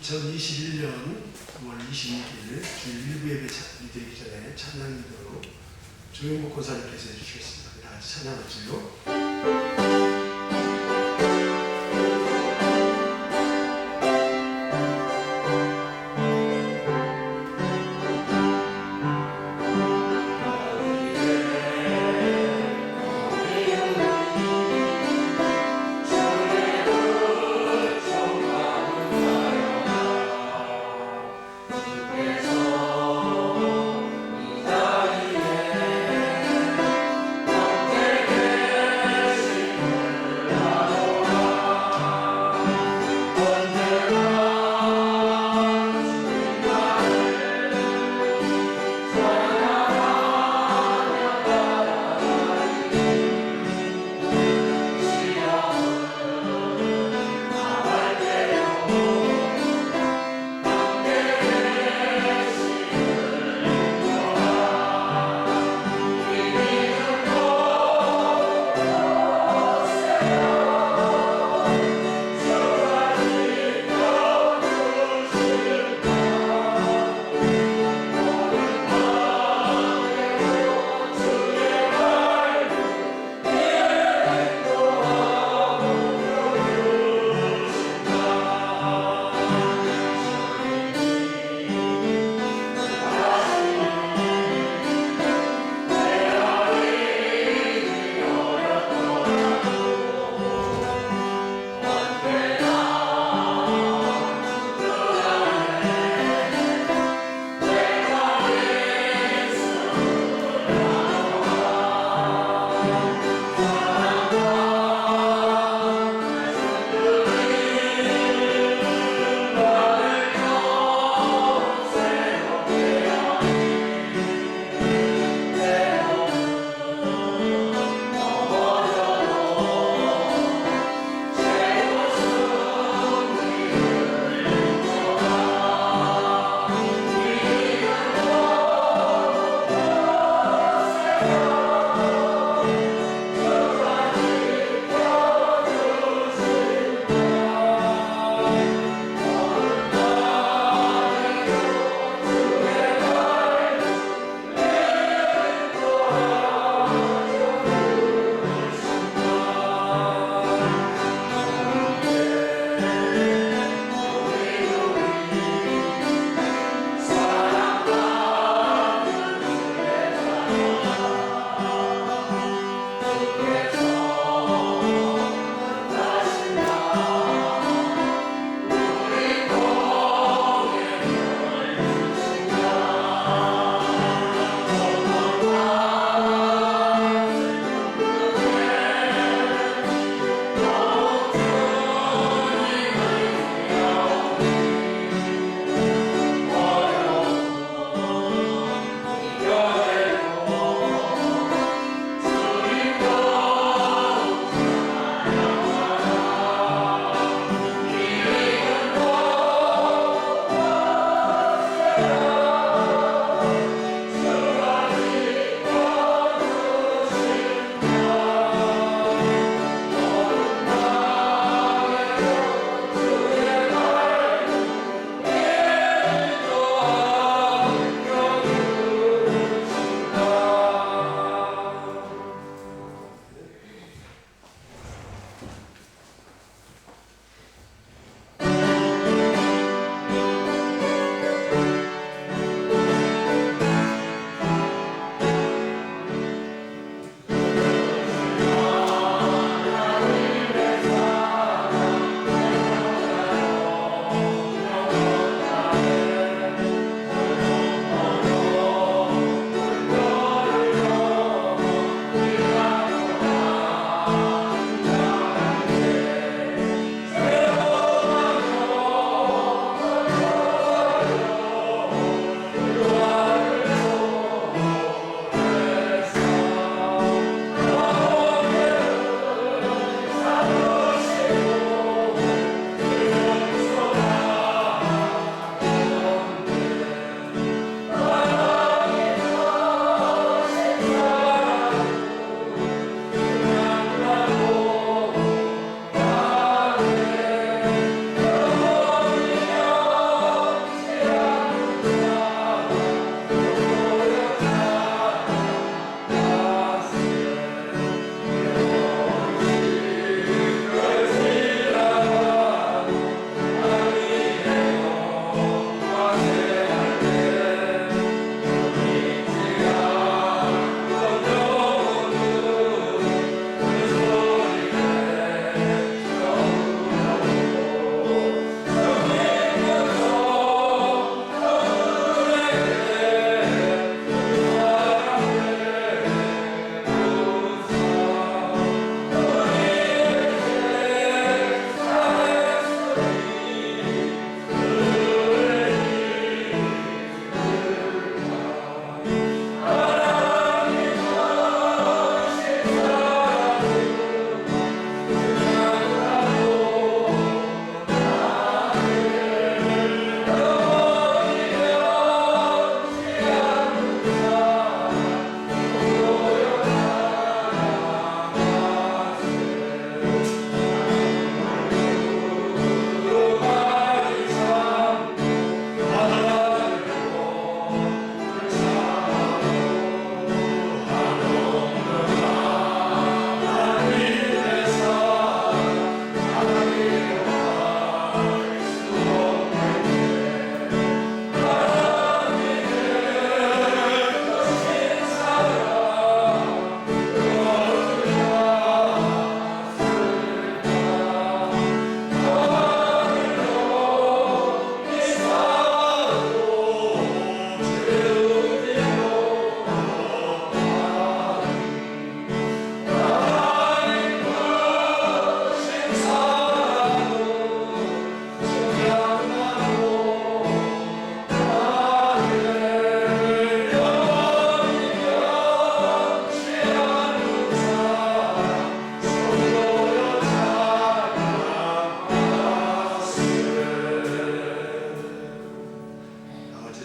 2021년 9월 26일 주일 일부 예배 드리기 전에 찬양 기도로 조용복 권사님께서 해주시겠습니다. 다 같이 찬양하지요.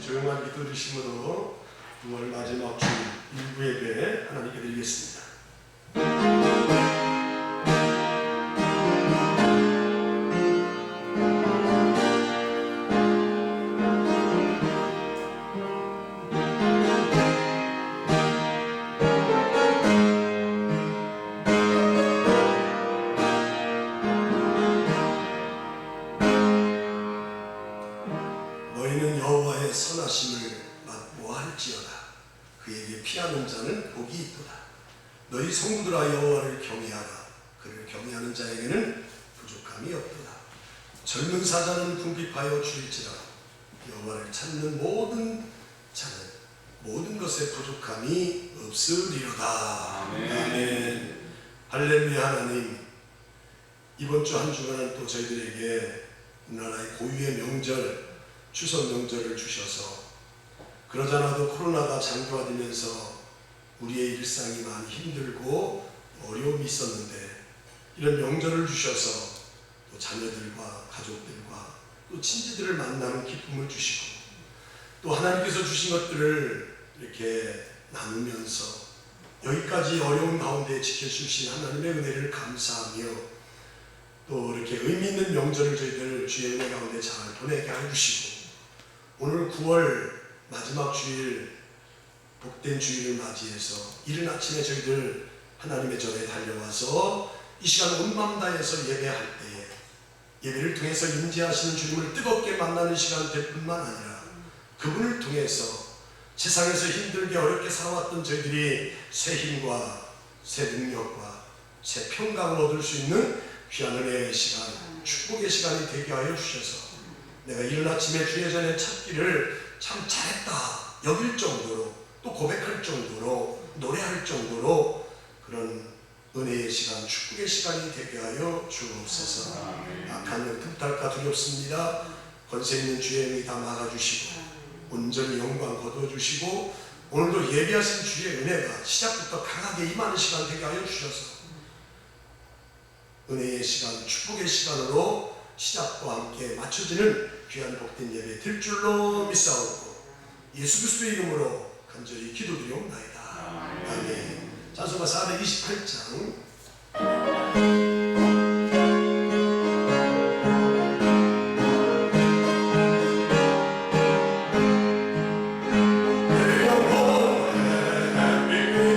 조용한 기도 드심으로 9월 마지막 주 일부 예배 하나님께 드리겠습니다. 너희는 여호와의 선하심을 맛보아할지어다. 그에게 피하는 자는 복이 있도다. 너희 성도들아 여호와를 경외하라. 그를 경외하는 자에게는 부족함이 없도다. 젊은 사자는 궁핍하여 줄일지라. 여호와를 찾는 모든 자는 모든 것에 부족함이 없으리로다. 아멘. 할렐루야. 하나님, 이번 주 한 주간은 또 저희들에게 우리나라의 고유의 명절, 추석 명절을 주셔서 그러잖아도 코로나가 장기화되면서 우리의 일상이 많이 힘들고 어려움이 있었는데 이런 명절을 주셔서 또 자녀들과 가족들과 또 친지들을 만나는 기쁨을 주시고 또 하나님께서 주신 것들을 이렇게 나누면서 여기까지 어려운 가운데 지켜주신 하나님의 은혜를 감사하며 또 이렇게 의미 있는 명절을 저희들 주의 은혜 가운데 잘 보내게 해주시고 오늘 9월 마지막 주일 복된 주일을 맞이해서 이른 아침에 저희들 하나님의 전에 달려와서 이 시간 온 마음 다해서 예배할 때에 예배를 통해서 임재하시는 주님을 뜨겁게 만나는 시간 될 뿐만 아니라 그분을 통해서 세상에서 힘들게 어렵게 살아왔던 저희들이 새 힘과 새 능력과 새 평강을 얻을 수 있는 귀한 은혜의 시간, 축복의 시간이 되게 하여 주셔서 내가 이른 아침에 주의 전에 찾기를 참 잘했다 여길 정도로 또 고백할 정도로 노래할 정도로 그런 은혜의 시간, 축복의 시간이 되게 하여 주옵소서. 악한 영 틈탈까 두렵습니다. 권세 있는 주의 영이 다 막아주시고 온전히 영광 거둬주시고 오늘도 예비하신 주의 은혜가 시작부터 강하게 임하는 시간 되게 하여 주셔서 은혜의 시간, 축복의 시간으로 시작과 함께 맞춰지는 귀한 복된 예배 될 줄로 믿사오고 예수 그리스도의 이름으로 간절히 기도드리옵나이다. 아멘. 찬송가 428장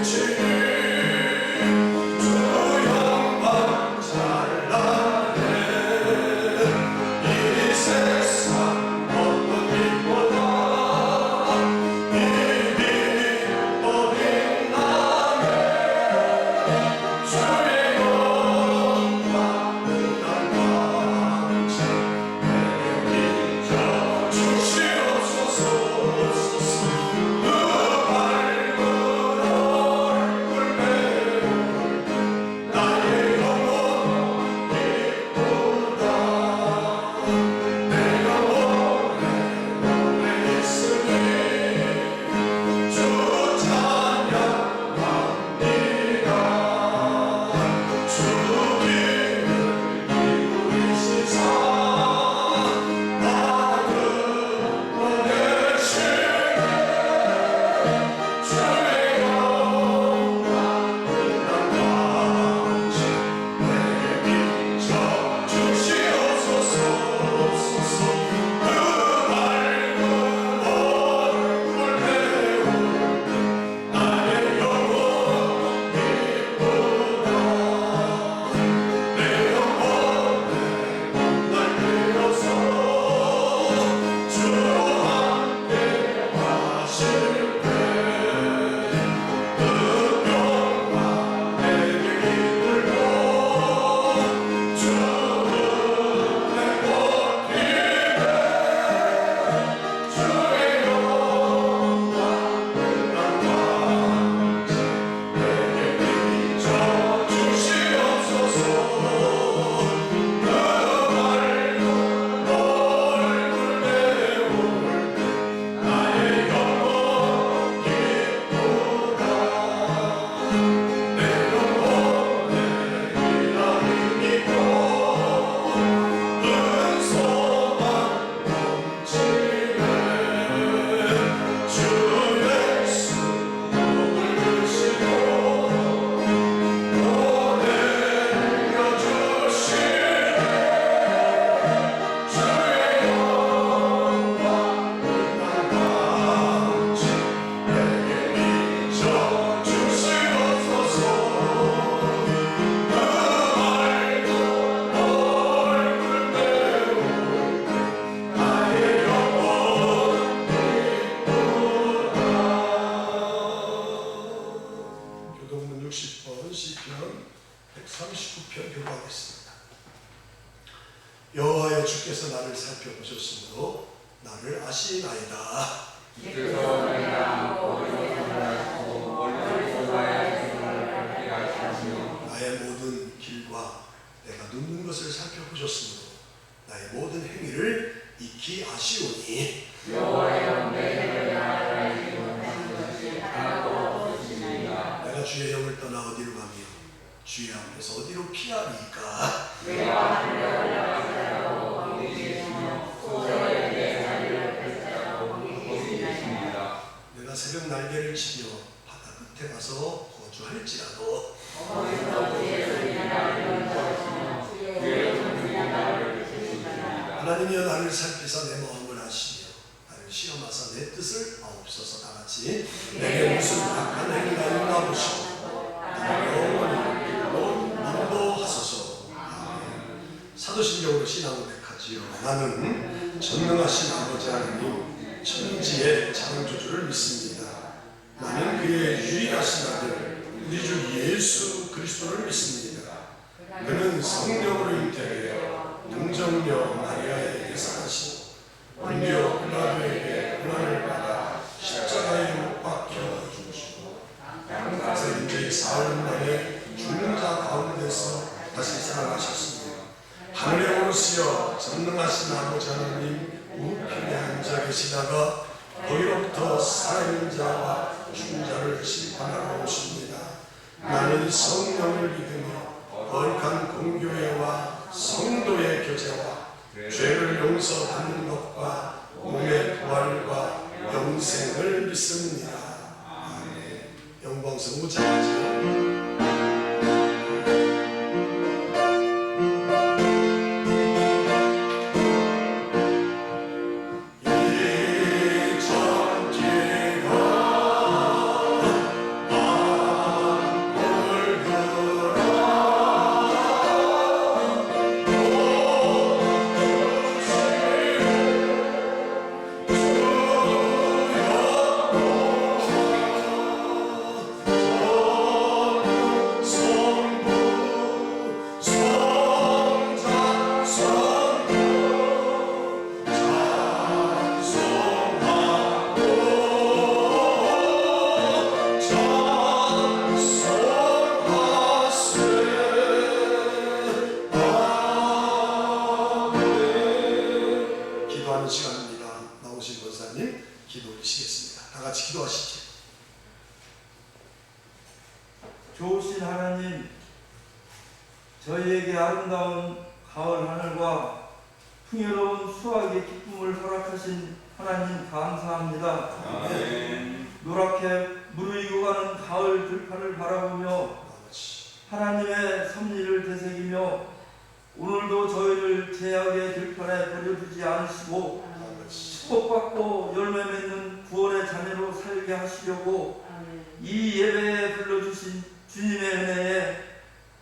주의 살펴보셨으므로 나를 아시나이다. 이제서 내가 어디서 살았고 멀리서 나의 생각을 밝게 하시며 나의 모든 길과 내가 눕는 것을 살펴보셨으므로 나의 모든 행위를 익히 아시오니 여호와여 내게 나를 알지 못하는 것이 하나도 없으시니이다. 내가 주의 영을 떠나 어디로 가며 주의 앞에서 어디로 피하리까? 내가 하늘에 올라가서라도 거기 계시며 소서에 내 자리를 펼치라도 거기 계시나이다. 내가 새벽 날개를 치며 바다 끝에 가서 거주할지라도 거기서 주의 소리가 나를 건져오시며 주의 손이 나를 지키시리이다. 하나님이여 나를 살피사 내 마음을 아시며 나를 시험하사 내 뜻을 아옵소서. 다같이 내게 무슨 악한 행위가 있나 보시고 나를 영원히 길로 인도하소서. 아멘. 사도신경으로 신앙을 고백하지요. 나는 전능하신 아버지 하나님 천지의 창조주를 믿습니다. 나는 그의 유일하신 아들 우리 주 예수 그리스도를 믿습니다. 그는 성령으로 잉태되어 동정녀 마리아에게 사시고 본디오 빌라도에게 고난을 받아 십자가에 못 박혀 죽으시고 장사인지 사흘 만에 죽는 자 가운데서 다시 살아나셨습니다. 하늘에 오르시어 전능하신 아버지 하나님 우편에 앉아 계시다가 거기로부터 살아있는 자와 죽은 자를 심판하러 오십니다. 나는 성령을 믿으며 거룩한 공교회와 성도의 교제와 죄를 용서받는 것과 몸의 부활과 영생을 믿습니다. 아멘. 영광스러운 자죠. 시간입니다. 나오신 권사님 기도 올리시겠습니다. 다 같이 기도하시죠. 좋으신 하나님, 저희에게 아름다운 가을 하늘과 풍요로운 수확의 기쁨을 허락하신 하나님 감사합니다. 아멘. 노랗게 무르익어 가는 가을 들판을 바라보며 하나님의 섭리를 되새기며 오늘도 저희를 제약의 들판에 버려두지 않으시고 축복받고 열매 맺는 구원의 자녀로 살게 하시려고 이 예배에 불러주신 주님의 은혜에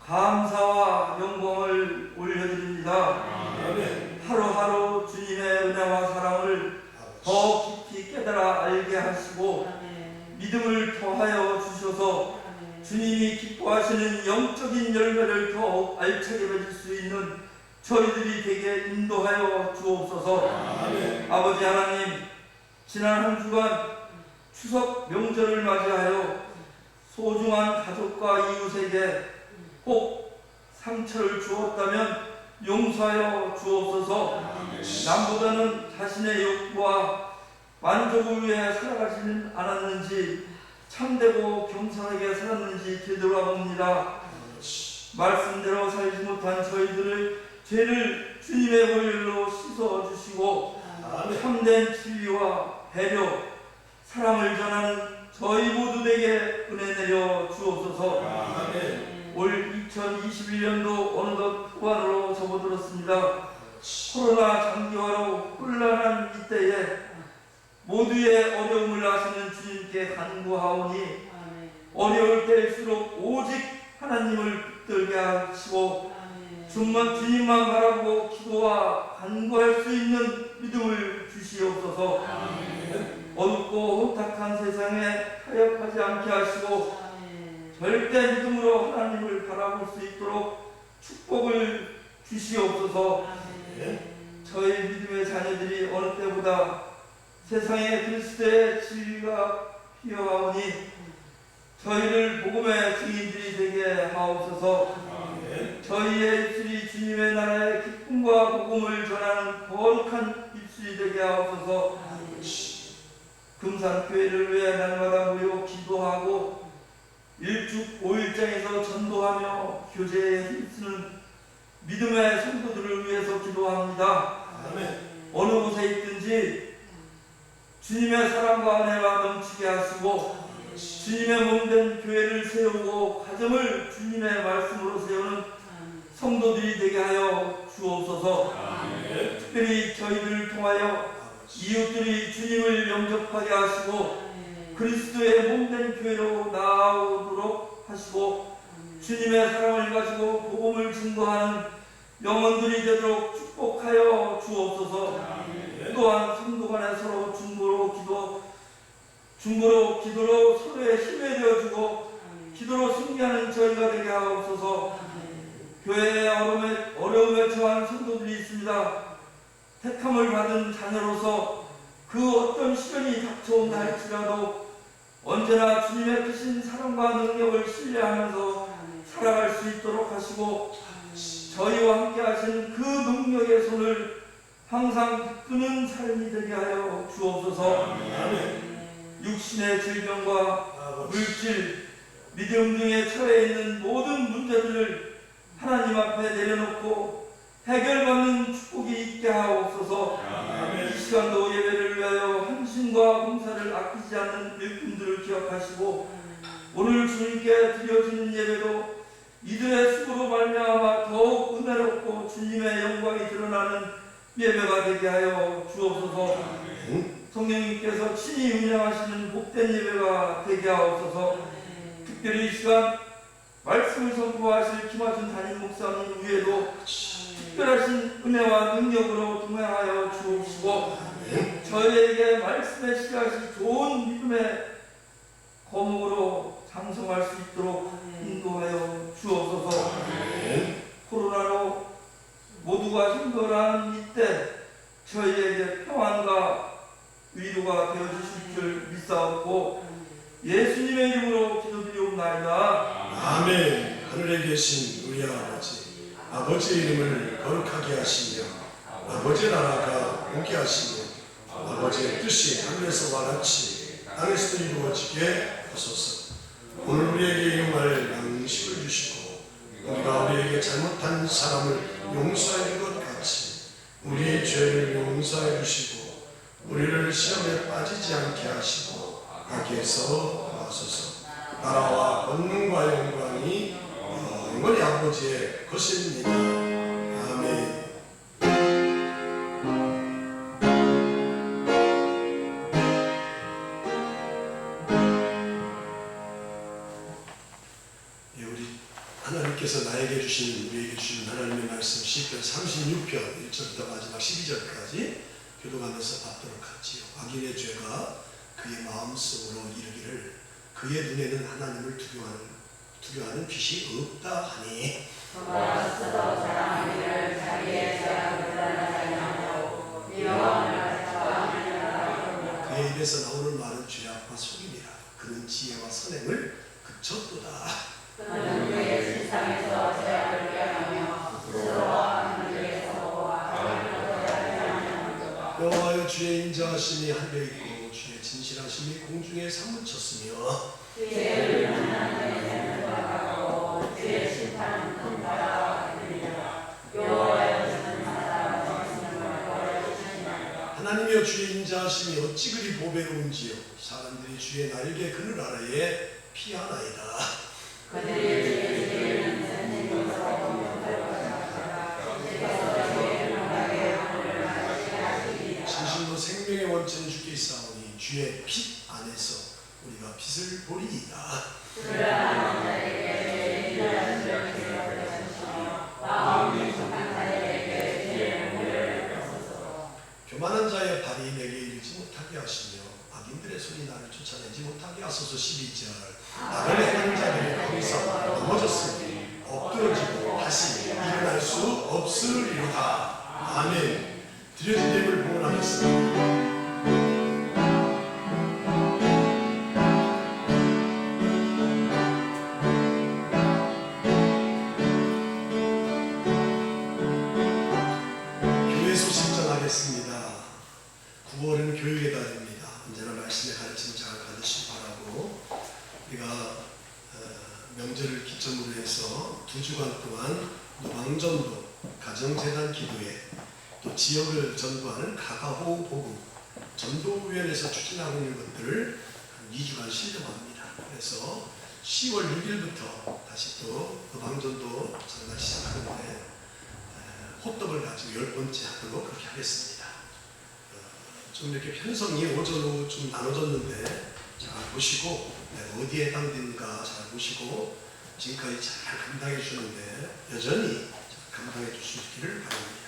감사와 영광을 올려드립니다. 하루하루 주님의 은혜와 사랑을 더 깊이 깨달아 알게 하시고 믿음을 더하여 주셔서 주님이 기뻐하시는 영적인 열매를 더욱 알차게 맺을 수 있는 저희들이 되게 인도하여 주옵소서. 아버지 하나님, 지난 한 주간 추석 명절을 맞이하여 소중한 가족과 이웃에게 혹 상처를 주었다면 용서하여 주옵소서. 남보다는 자신의 욕구와 만족을 위해 살아가지는 않았는지 참되고 겸손하게 살았는지 되돌아봅니다. 말씀대로 살지 못한 저희들을 죄를 주님의 보혈로 씻어주시고 참된 진리와 배려, 사랑을 전하는 저희 모두에게 은혜 내려 주옵소서. 올 2021년도 어느덧 후반으로 접어들었습니다. 코로나 장기화로 혼란한 이때에 모두의 어려움을 아시는 주님께 간구하오니 어려울 때일수록 오직 하나님을 붙들게 하시고 주님만 바라보고 기도와 간구할 수 있는 믿음을 주시옵소서. 어둡고 혼탁한 세상에 타협하지 않게 하시고 절대 믿음으로 하나님을 바라볼 수 있도록 축복을 주시옵소서. 저희 믿음의 자녀들이 어느 때보다 세상의 그리스도의 진리가 피어나오니 저희를 복음의 증인들이 되게 하옵소서. 저희의 입술이 주님의 나라의 기쁨과 복음을 전하는 거룩한 입술이 되게 하옵소서. 금산교회를 위해 날마다 모여 기도하고 일축 5일장에서 전도하며 교제에 힘쓰는 믿음의 성도들을 위해서 기도합니다. 어느 곳에 있든지 주님의 사랑과 은혜가 넘치게 하시고 주님의 몸된 교회를 세우고 가정을 주님의 말씀으로 세우는 성도들이 되게 하여 주옵소서. 특별히 저희들을 통하여 이웃들이 주님을 영접하게 하시고 그리스도의 몸된 교회로 나아오도록 하시고 주님의 사랑을 가지고 복음을 증거하는 영혼들이 되도록 축복하여 주옵소서. 또한 성도 간에 서로 기도로 서로의 힘이 되어주고 기도로 승리하는 저희가 되게 하옵소서. 교회의 어려움에 처한 성도들이 있습니다. 택함을 받은 자녀로서 그 어떤 시련이 닥쳐온다 할지라도 언제나 주님의 크신 사랑과 능력을 신뢰하면서 살아갈 수 있도록 하시고 저희와 함께 하신 그 능력의 손을 항상 붙드는 삶이 되게 하여 주옵소서. 육신의 질병과 물질, 믿음 등에 처해 있는 모든 문제들을 하나님 앞에 내려놓고 해결받는 축복이 있게 하옵소서. 이 시간도 예배를 위하여 헌신과 봉사를 아끼지 않는 일꾼들을 기억하시고 오늘 주님께 드려지는 예배도 이들의 수고로 말미암아 더욱 은혜롭고 주님의 영광이 드러나는 예배가 되게 하여 주옵소서. 성령님께서 친히 운영하시는 복된 예배가 되게 하옵소서. 특별히 이 시간 말씀을 선포하실 김하준 담임 목사님 위에도 특별하신 은혜와 능력으로 동행하여 주옵시고 저희에게 말씀의 씨앗이 좋은 믿음의 거목으로 장성할 수 있도록 인도하여 주옵소서. 코로나로 모두가 힘들어하는 이때 저희에게 평안과 위로가 되어주실 줄 믿사옵고 예수님의 이름으로 기도드리옵나이다. 아멘. 하늘에 계신 우리 아버지의 이름을 거룩하게 하시며 아버지의 나라가 오게 하시며 아버지의 뜻이 하늘에서와 같이 땅에서도 이루어지게 하소서. 오늘 우리에게 일용할 양식을 주시고 우리가 우리에게 잘못한 사람을 용서하는 것 같이 우리의 죄를 용서해 주시고 우리를 시험에 빠지지 않게 하시고 악에서 하소서. 나라와 권능과 영광이 영원히 아버지의 것입니다. 아멘. 우리 하나님께서 나에게 주시는 우리에게 주시는 하나님의 말씀 시편 36편 1절부터 마지막 12절까지 교도하면서 받도록 하지요. 악인의 죄가 그의 마음속으로 이르기를 그의 눈에는 하나님을 두려워하는 빛이 없다 하니 그의 입에서 나오는 말은 죄악과 속임이라. 그는 지혜와 선행을 그쳤도다. 그는 그의 세상에서 죄악을 깨하며 스스로와 여호와여 주의 인자하심이 하늘에 있고 주의 진실하심이 공중에 사무쳤으며 죄를 하나님의 생각하고 주의 심판은 금바라 들리라. 여호와여 주는 사람 말씀을 버려주시나이다. 하나님이여 주의 인자하심이 어찌 그리 보배로운지요. 사람들이 주의 날개 그늘 아래에 피하나이다. 그들이 주의 죄는 생명으로 공격할 것이다. 주께서 주의 평강의 하늘을 마치게 하시리라. 진실로 생명의 원천은 주께 있사오니 주의 빛 안에서 우리가 빛을 보리이다. 불안한 자에게 죄를 주시며 마음이 급한 자에게 죄를 물려주소서. 교만한 자의 발이 내게 이르지 못하게 하시며 악인들의 손이 나를 쫓아내지 못하게 하소서. 12절 악을 행하는 자들이 거기서 넘어졌으니 엎드러지고 다시 일어날 수 없으리로다. 아멘. 드려진 예물 봉헌하겠습니다. 교회 소식 전하겠습니다. 9월은 교육의 달입니다. 언제나 말씀의 가르침 잘 받으시기 바라고, 우리가 명절을 기점으로 해서 2주간 동안 노방전도, 가정재단 기도회, 또 지역을 전도하는 가가호 복음, 전도위원회에서 추진하고 있는 것들을 한 2주간 신령합니다. 그래서 10월 6일부터 다시 또 노방전도 전달 시작하는데 호떡을 가지고 10번째 하도록 그렇게 하겠습니다. 좀 이렇게 편성이 오전 오후 좀 나눠졌는데 잘 보시고 어디에 해당되는가 잘 보시고 지금까지 잘 감당해 주는데 여전히 감당해 줄 수 있기를 바랍니다.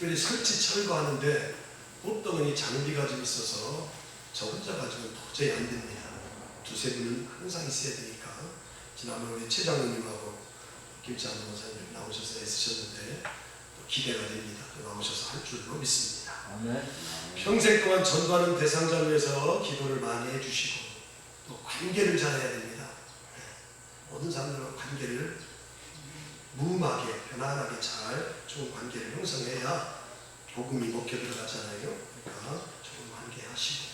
특별히 설치 철거하는데 호떡은 이 장비가 좀 있어서 저 혼자 가지고는 도저히 안 됩니다. 두세 분은 항상 있어야 되니까 지난번에 우리 최 장로님하고 김창 목사님 나오셔서 애쓰셨는데 또 기대가 됩니다. 또 나오셔서 할 줄로 믿습니다. 평생 동안 전도하는 대상자를 위해서 기도를 많이 해주시고 또 관계를 잘해야 됩니다. 모든 사람들과 관계를 무음하게 편안하게 잘 좋은 관계를 형성해야 복음이 먹혀 들어가잖아요. 그러니까 좋은 관계 하시고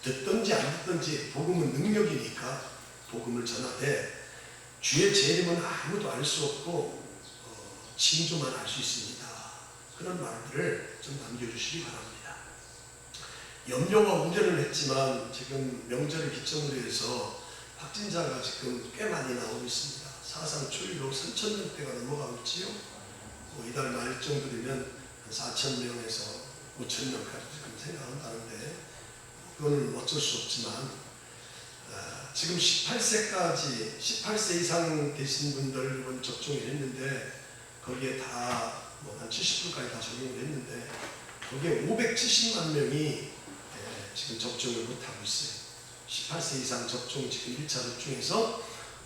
듣든지 안 듣든지 복음은 능력이니까 복음을 전하되 주의 재림은 아무도 알 수 없고 징조만 알 수 있습니다. 그런 말들을 좀 남겨주시기 바랍니다. 염려와 우려를 했지만 지금 명절을 기점으로 해서 확진자가 지금 꽤 많이 나오고 있습니다. 사상 초유로 3,000명대가 넘어가고 있지요. 이달 말 정도 되면 한 4,000명에서 5,000명까지 지금 생각한다는데 그거는 어쩔 수 없지만 지금 18세 이상 되신 분들 접종을 했는데 거기에 다 한 70%까지 다 적용을 했는데 거기에 570만 명이 지금 접종을 못하고 있어요. 18세 이상 접종 지금 1차 접종에서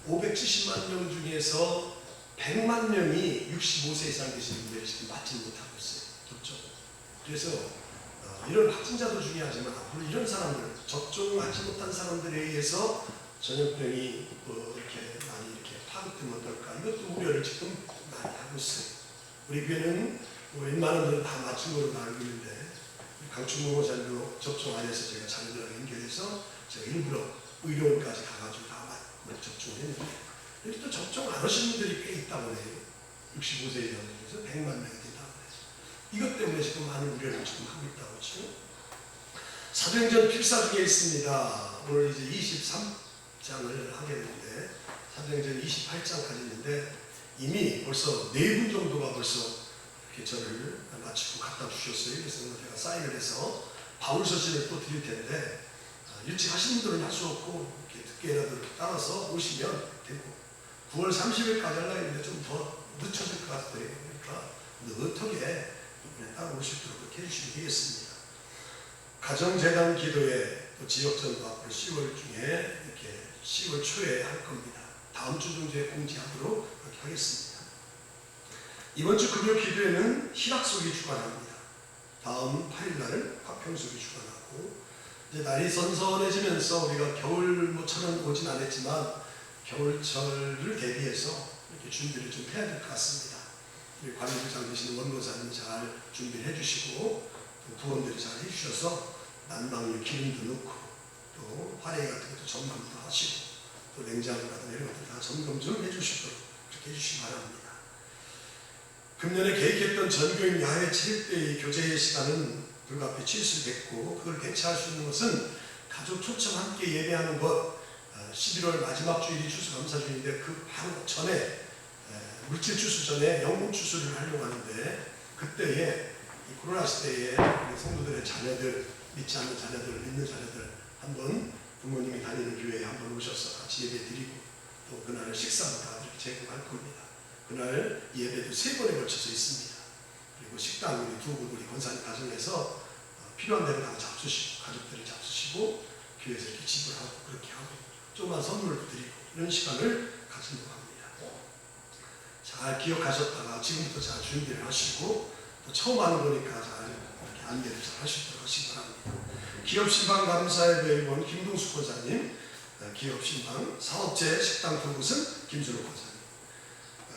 570만 명 중에서 100만 명이 65세 이상 되신 분들이 지금 맞지 못하고 있어요. 접종. 그래서 이런 확진자도 중요하지만 앞으로 이런 사람들, 접종하지 못한 사람들에 의해서 전염병이 이렇게 많이 이렇게 파급되면 어떨까? 이것도 우려를 지금 많이 하고 있어요. 우리 교회는 웬만한 분은 다 맞춘 걸로 알고 있는데 강충모 목사님도 접종 안 해서 제가 자녀들하고 연결해서 제가 일부러 의료원까지 가가지고 다 접종을 했는데 여기 또 접종 안 하신 분들이 꽤 있다고 해요. 65세 이상에서 100만 명이 된다고 해요. 이것 때문에 지금 많은 우려를 지금 하고 있다고 하죠. 사도행전 필사 중에 있습니다. 오늘 이제 23장을 하게 되는데 사도행전 28장까지 있는데 이미 벌써 4분 정도가 벌써 이렇게 저를 마치고 갖다 주셨어요. 그래서 제가 사인을 해서 바울 서신을 또 드릴 텐데 일찍 하시는 분들은 할 수 없고 이렇게 늦게라도 따라서 오시면 되고 9월 30일까지 하려고 했는데 좀 더 늦춰질 것 같아요. 그러니까 어떻게 따로 오실 수 있도록 그렇게 해주시면 되겠습니다. 가정재단 기도회 또 지역전도 앞으로 10월 중에 이렇게 10월 초에 할 겁니다. 다음 주 정도에 공지하도록 그렇게 하겠습니다. 이번 주 금요 기도회는 희락속이 주관합니다. 다음 8일날 화평속이 주관하고 이제 날이 선선해지면서 우리가 겨울처럼 오진 않았지만 겨울철을 대비해서 이렇게 준비를 좀 해야 될 것 같습니다. 우리 관리부장 되시는 원고사님 잘 준비를 해주시고 또 부원들이 잘 해주셔서 난방유 기름도 넣고 또 화레 같은 것도 점검도 하시고 또 냉장고 같은 이런 것들 다 점검 좀 해주시도록 그렇게 해주시기 바랍니다. 금년에 계획했던 전교인 야외 체육대회 교제 시간은 불가피해 취소됐고 그걸 대체할 수 있는 것은 가족 초청 함께 예배하는 것 11월 마지막 주일이 추수감사주일인데 그 바로 전에 물질 추수 전에 영문 추수를 하려고 하는데 그때에 이 코로나 시대에 우리 성도들의 자녀들 믿지 않는 자녀들 믿는 자녀들 한번 부모님이 다니는 교회에 한번 오셔서 같이 예배 드리고 또 그날 식사도 다 이렇게 제공할 겁니다. 그날 예배도 3번에 걸쳐서 있습니다. 그리고 식당 우리 두 분 우리 권사님 가정에서 필요한 대로 다 잡수시고 가족들을 잡수시고 교회에서 이렇게 지불하고 그렇게 하고 조그만 선물도 드리고 이런 시간을 가지려고 합니다. 잘 기억하셨다가 지금부터 잘 준비를 하시고 또 처음 하는 거니까 잘 이렇게 안내를 잘 할 수 있도록 하시기 바랍니다. 기업신방 감사예배 본 김동숙 권사님, 기업신방 사업체 식당 두 곳은 김준호 권사님.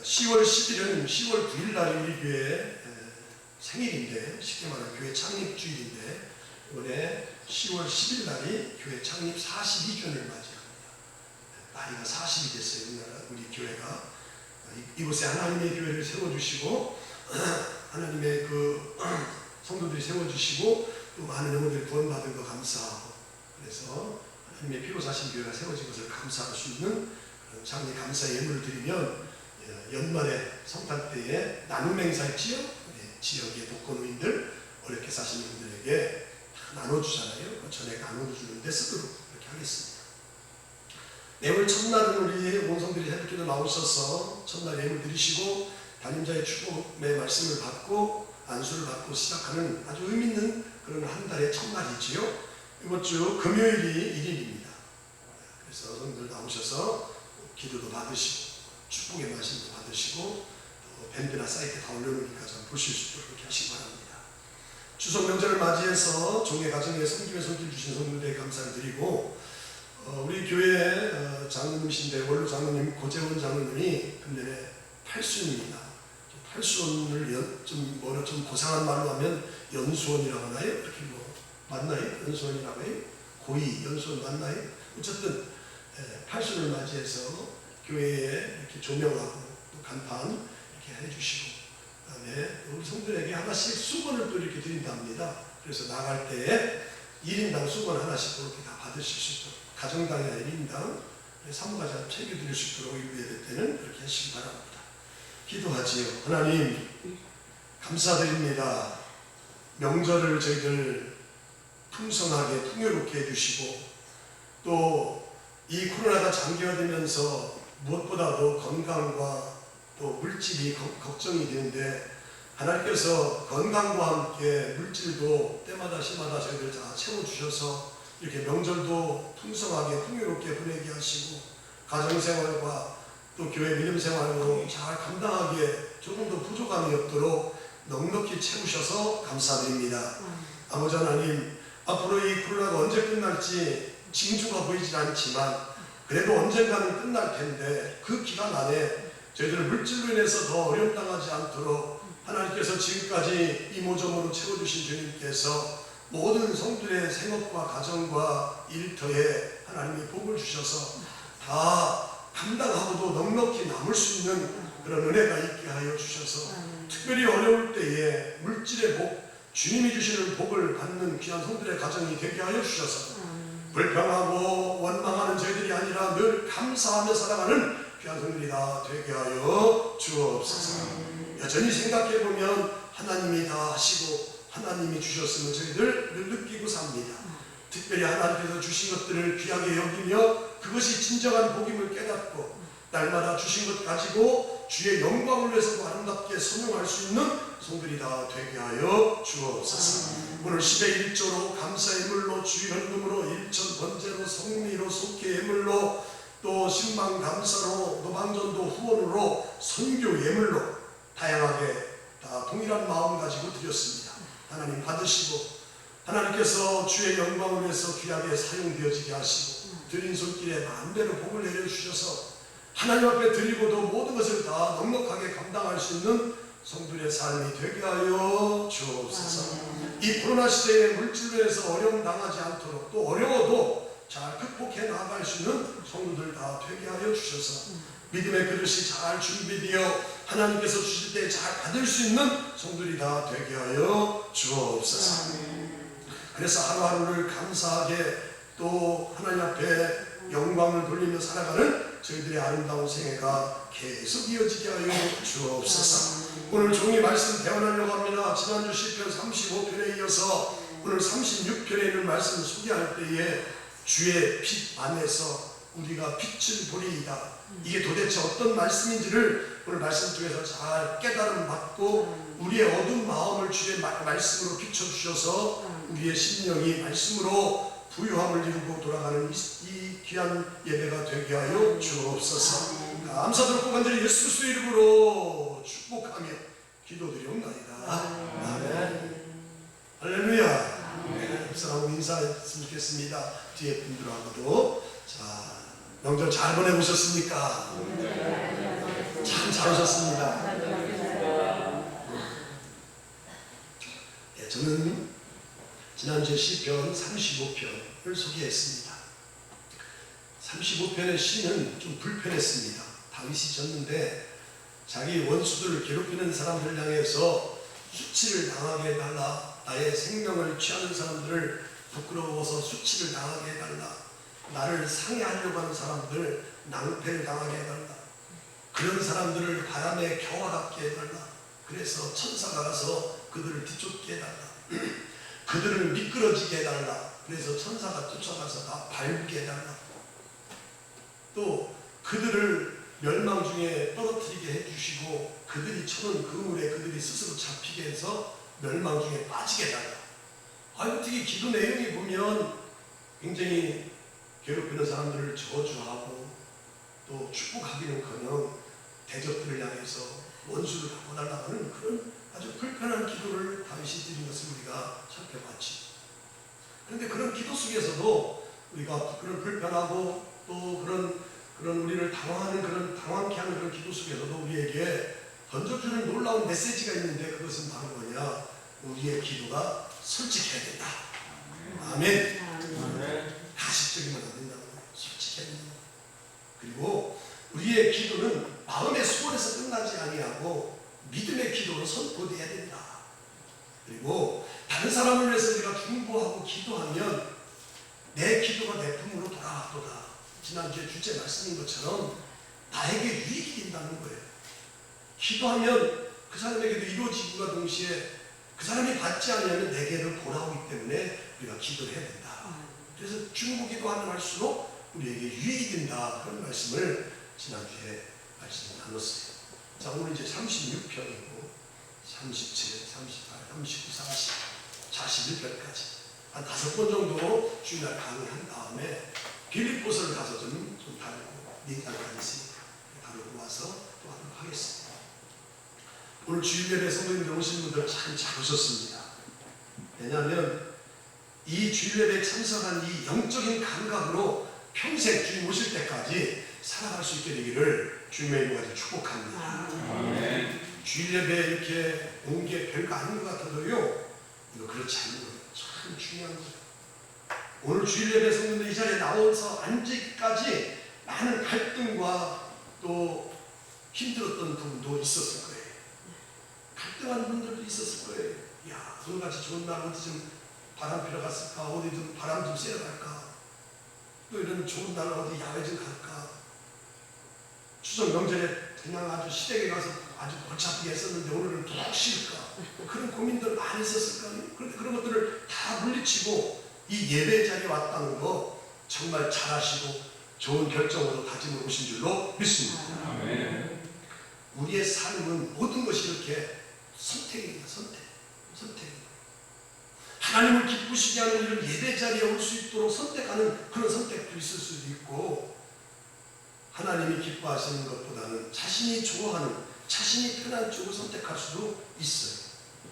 10월 10일은 10월 9일 날 우리 교회 생일인데, 쉽게 말하면 교회 창립주일인데, 이번에 10월 10일 날이 교회 창립 42주년을 맞이합니다. 나이가 40이 됐어요. 우리 교회가. 이곳에 하나님의 교회를 세워주시고, 하나님의 그 성도들이 세워주시고, 또 많은 영혼들이 구원받은 거 감사하고, 그래서 하나님의 피로 사신 교회가 세워진 것을 감사할 수 있는 그런 장례 감사 예물을 드리면, 연말에 성탄 때에 나눔 행사 있지요? 우리 지역의 독거노인들, 어렵게 사시는 분들에게 다 나눠주잖아요. 그 전에 나눠주는데 쓰도록 그렇게 하겠습니다. 내일 첫날은 우리 온성들이 새벽기도 나오셔서 첫날 예물 드리시고 담임자의 축복의 말씀을 받고 안수를 받고 시작하는 아주 의미 있는 그런 한 달의 첫날이지요. 이번 주 금요일이 1일입니다. 그래서 성도들 나오셔서 기도도 받으시고 축복의 말씀도 받으시고 또 밴드나 사이트에 다 올려놓으니까 좀 보실 수 있도록 그렇게 하시기 바랍니다. 추석 명절을 맞이해서 종의 가정에 섬김에 손길 주신 성도들에게 감사를 드리고, 우리 교회 장로님이신데 원로 장로님 고재원 장로님이 금년에 8순입니다. 8순을 좀 고상한 말로 하면 연수원이라고 하나요? 이렇게 뭐 맞나요? 연수원이라고 해요? 고이 연수원 맞나요? 어쨌든 8순을 맞이해서 교회에 이렇게 조명하고 또 간판 이렇게 해주시고, 그다음에 우리 성도들에게 하나씩 수건을 또 이렇게 드린답니다. 그래서 나갈 때에 1인당 수건 하나씩 그렇게 다 받으실 수 있도록, 가정당이나 1인당 사무가자 챙겨드릴 수 있도록 일부 예배 때는 그렇게 하시기 바랍니다. 기도하지요. 하나님 감사드립니다. 명절을 저희들 풍성하게 풍요롭게 해주시고, 또 이 코로나가 장기화되면서 무엇보다도 건강과 또 물질이 걱정이 되는데, 하나님께서 건강과 함께 물질도 때마다 시마다 저희들 다 채워주셔서 이렇게 명절도 풍성하게 풍요롭게 보내게 하시고, 가정생활과 또 교회 믿음생활로 잘 감당하기에 조금도 부족함이 없도록 넉넉히 채우셔서 감사드립니다. 아버지 하나님, 앞으로 이 코로나가 언제 끝날지 징조가 보이진 않지만 그래도 언젠가는 끝날 텐데, 그 기간 안에 저희들 물질로 인해서 더 어려움당하지 않도록 하나님께서 지금까지 이모저모로 채워주신 주님께서 모든 성도의 생업과 가정과 일터에 하나님이 복을 주셔서 다 감당하고도 넉넉히 남을 수 있는 그런 은혜가 있게 하여 주셔서, 특별히 어려울 때에 물질의 복, 주님이 주시는 복을 받는 귀한 성도의 가정이 되게 하여 주셔서, 불평하고 원망하는 저희들이 아니라 늘 감사하며 살아가는 귀한 성도들이 다 되게 하여 주옵소서. 여전히 생각해보면 하나님이 다 하시고 하나님이 주셨음을 저희들 늘 느끼고 삽니다. 특별히 하나님께서 주신 것들을 귀하게 여기며 그것이 진정한 복임을 깨닫고 날마다 주신 것 가지고 주의 영광을 위해서도 아름답게 선용할 수 있는 성들이 다 되게 하여 주옵소서. 오늘 10의 1조로 감사 예물로 주 현금으로 1천 번제로 성미로 속회 예물로 또 신방 감사로 노방전도 후원으로 선교 예물로 다양하게 다 동일한 마음 가지고 드렸습니다. 하나님 받으시고 하나님께서 주의 영광을 위해서 귀하게 사용되어지게 하시고 드린 손길에 만배로 복을 내려주셔서 하나님 앞에 드리고도 모든 것을 다 넉넉하게 감당할 수 있는 성도의 삶이 되게 하여 주옵소서. 이 코로나 시대에 물질로 해서 어려움 당하지 않도록, 또 어려워도 잘 극복해 나아갈 수 있는 성도들 다 되게 하여 주셔서 믿음의 그릇이 잘 준비되어 하나님께서 주실 때 잘 받을 수 있는 성도들이 다 되게 하여 주옵소서. 그래서 하루하루를 감사하게 또 하나님 앞에 영광을 돌리며 살아가는 저희들의 아름다운 생애가 계속 이어지게 하여 주옵소서. 오늘 종이 말씀 대원하려고 합니다. 지난주 시편 35편에 이어서 오늘 36편에 있는 말씀을 소개할 때에 주의 빛 안에서 우리가 빛을 보리이다. 이게 도대체 어떤 말씀인지를 오늘 말씀 중에서 잘 깨달음 받고 우리의 어두운 마음을 주의 말씀으로 비춰주셔서 우리의 심령이 말씀으로 부유함을 이루고 돌아가는 이 귀한 예배가 되게 하여 주옵소서. 감사드리고 간절히 예수 그리스도의 이름으로 축복하며 기도드리옵나이다. 아멘. 할렐루야. 네, 입사하고 인사했으면 좋겠습니다. 뒤에 분들하고도. 자, 명절 잘 보내보셨습니까? 참 잘 오셨습니다. 네, 저는 지난주에 시편 35편을 소개했습니다. 35편의 시는 좀 불편했습니다. 다윗이 졌는데 자기 원수들을 괴롭히는 사람들 향해서 수치를 당하게 해달라, 나의 생명을 취하는 사람들을 부끄러워서 수치를 당하게 해달라, 나를 상해하려고 하는 사람들 낭패를 당하게 해달라, 그런 사람들을 바람에 겨와 같게 해달라, 그래서 천사가 가서 그들을 뒤쫓게 해달라, 그들을 미끄러지게 해달라, 그래서 천사가 쫓아가서 다 밟게 해달라, 또 그들을 멸망 중에 떨어뜨리게 해주시고 그들이 쳐는 그물에 그들이 스스로 잡히게 해서 멸망 중에 빠지게 해달라. 어떻게 기도 내용이 보면 굉장히 괴롭히는 사람들을 저주하고 또 축복하기는커녕 대적들을 향해서 원수를 바꿔달라 하는 그런 아주 불편한 기도를 다윗이 드린 것을 우리가 살펴봤지. 그런데 그런 기도 속에서도 우리가 그런 불편하고 또 그런 우리를 당황케 하는 그런 기도 속에서도 우리에게 던져주는 놀라운 메시지가 있는데 그것은 바로 뭐냐? 우리의 기도가 솔직해야 된다. 아멘. 가식적이면 안 된다는 거예요. 솔직해야 된다. 그리고 우리의 기도는 마음의 소원에서 끝나지 아니하고 믿음의 기도로 선포돼야 된다. 그리고 다른 사람을 위해서 우리가 중보하고 기도하면 내 기도가 내 품으로 돌아왔도다. 지난주에 주제 말씀인 것처럼 나에게 유익이 된다는 거예요. 기도하면 그 사람에게도 이루어지고가 동시에 그 사람이 받지 않으면 내게로 돌아오기 때문에 우리가 기도를 해야 된다. 그래서 중보기도하면 할수록 우리에게 유익이 된다. 그런 말씀을 지난주에 말씀을 나눴어요. 자, 오늘 이제 36편이고 37, 38, 39, 40, 41편까지 한 5번 정도 주일날 강의한 다음에 빌립보서를 가서 좀 다루고 민간까지 있으니까 다루고 와서 또 하도록 하겠습니다. 오늘 주일예배 성도님들 오신 분들 참 잘 오셨습니다. 왜냐하면 이 주일예배에 참석한 이 영적인 감각으로 평생 주님 오실 때까지 살아갈 수 있게 되기를 주님의 이름으로 축복합니다. 주일예배에 이렇게 온 게 별거 아닌 것 같아도요, 이거 그렇지 않은 거예요. 참 중요한 거예요. 오늘 주일예배 성도들 이 자리에 나와서 앉기까지 많은 갈등과 또 힘들었던 부분도 있었을 거예요. 갈등하는 분들도 있었을 거예요. 야, 오늘같이 좋은 날 어디 좀 바람 피러 갔을까? 어디 좀 바람 좀 쐬러 갈까? 또 이런 좋은 날 어디 야외 좀 갈까? 추석 명절에 그냥 아주 시댁에 가서 아주 골치 아프게 했었는데 오늘은 더 쉴까? 그런 고민들 많이 있었을 거예요. 그런데 그런 것들을 다 물리치고 이 예배 자리에 왔다는 거 정말 잘하시고 좋은 결정으로 다짐을 오신 줄로 믿습니다. 아멘. 우리의 삶은 모든 것이 이렇게 선택입니다. 선택입니다. 하나님을 기쁘시게 하는 이런 예배 자리에 올 수 있도록 선택하는 그런 선택도 있을 수도 있고, 하나님이 기뻐하시는 것보다는 자신이 좋아하는, 자신이 편한 쪽을 선택할 수도 있어요.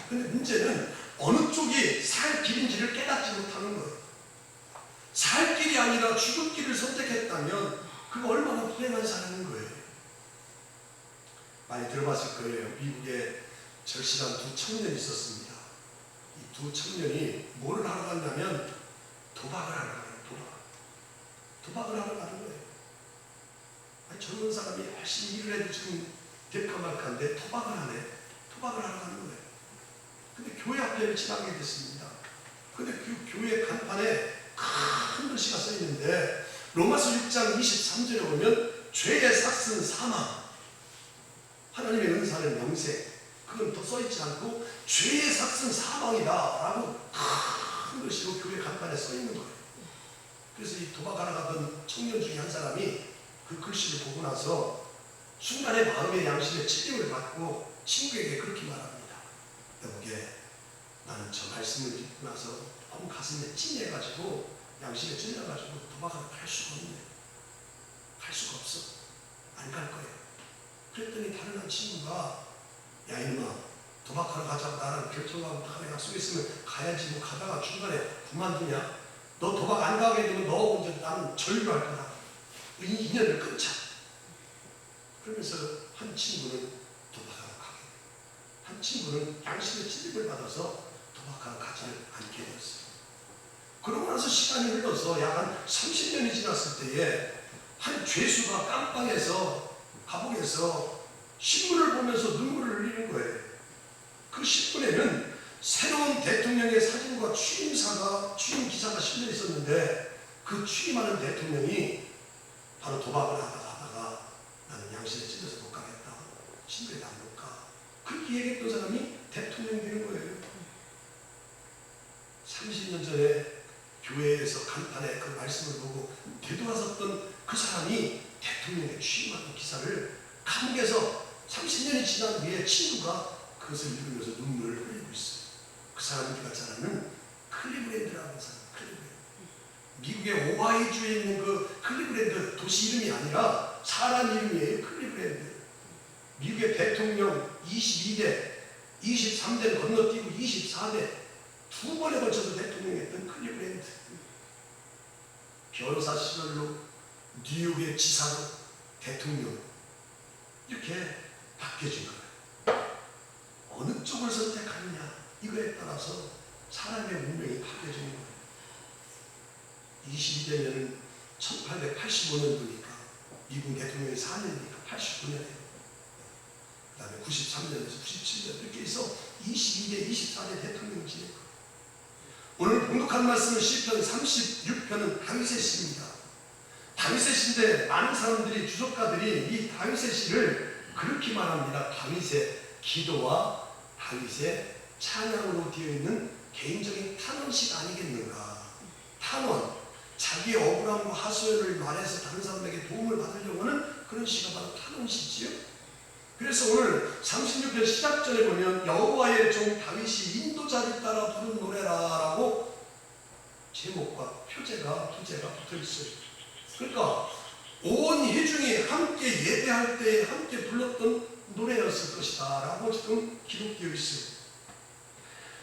근데 문제는 어느 쪽이 살 길인지를 깨닫지 못하는 거예요. 살 길이 아니라 죽을 길을 선택했다면 그거 얼마나 불행한 사람인 거예요. 많이 들어봤을 거예요. 미국에 절실한 두 청년이 있었습니다. 이 두 청년이 뭐를 하러 갔냐면 도박을 하러 가요. 도박을 하러 가는 거예요. 아니, 젊은 사람이 열심히 일을 해도 지금 될까말까인데 도박을 하네. 도박을 하러 가는 거예요. 근데 교회 앞에를 지나게 됐습니다. 근데 그 교회 간판에 큰 글씨가 써 있는데 로마서 6장 23절에 보면 죄의 삭은 사망, 하나님의 은사는 영생, 그건 더 써있지 않고 죄의 삭은 사망이다 라고 큰 글씨로 교회 간판에 써 있는 거예요. 그래서 이 도박하러 가던 청년 중에 한 사람이 그 글씨를 보고 나서 순간에 마음의 양심에 찔림을 받고 친구에게 그렇게 말합니다. 여보게, 나는 저 말씀을 듣고 나서 너무 가슴에 찡해가지고 양심에 찔려가지고 도박하러 갈 수가 없네. 갈 수가 없어. 안 갈 거예요. 그랬더니 다른 한 친구가, 야 이놈아, 도박하러 가자고 나랑 결정하고 다 약속했으면 가야지 뭐 가다가 중간에 그만두냐? 너 도박 안 가게 되면 너 먼저 나는 절유할 거다. 이 인연을 끊자. 그러면서 한 친구는 도박하러 가게 돼. 한 친구는 양심의 찔림을 받아서 도박하러 가지 않게 되었어요. 그러고 나서 시간이 흘러서 약 한 30년이 지났을 때에 한 죄수가 깜빵에서 감옥에서 신문을 보면서 눈물을 흘리는 거예요. 그 신문에는 새로운 대통령의 사진과 취임 기사가 실려 있었는데 그 취임하는 대통령이 바로 도박을 하다가 나는 양심에 찔려서 못 가겠다. 신부에 안 못 가. 그렇게 얘기했던 사람이 대통령이 되는 거예요. 30년 전에 교회에서 간판에 그 말씀을 보고 되돌아섰던 그 사람이 대통령에 취임하는 기사를 감옥에서 30년이 지난 후에 친구가 그것을 읽으면서 눈물을 흘리고 있어요. 그 사람이 우리가 잘 아는 클리브랜드라는 사람, 클리브랜드. 미국의 오하이주에 있는 그 클리브랜드 도시 이름이 아니라 사람 이름이에요. 클리브랜드. 미국의 대통령 22대, 23대를 건너뛰고 24대 두 번에 걸쳐서 대통령이었던 클리브랜드. 변호사 시절로 뉴욕의 지사로 대통령 이렇게 바뀌어진 거예요. 어느 쪽을 선택하느냐 이거에 따라서 사람의 운명이 바뀌어지는 거예요. 22대면은 1885년도니까 미국 대통령이 4년이니까 89년이에요. 그 다음에 93년에서 97년 이렇게 해서 22대, 24대 대통령이 지냈고 오늘 봉독한 말씀은 시편 36편은 다윗의 시입니다. 다윗의 시인데 많은 사람들이 주석가들이 이 다윗의 시를 그렇게 말합니다. 다윗의 기도와 다윗의 찬양으로 되어 있는 개인적인 탄원시가 아니겠는가. 탄원, 자기의 억울함과 하소연을 말해서 다른 사람에게 도움을 받으려고 하는 그런 시가 바로 탄원시지요. 그래서 오늘 36편 시작전에 보면 여호와의 종 다윗이 인도자를 따라 부른 노래라라고 제목과 표제가 부제가 붙어있어요. 그러니까 온 회중이 함께 예배할 때 함께 불렀던 노래였을 것이다 라고 지금 기록되어 있어요.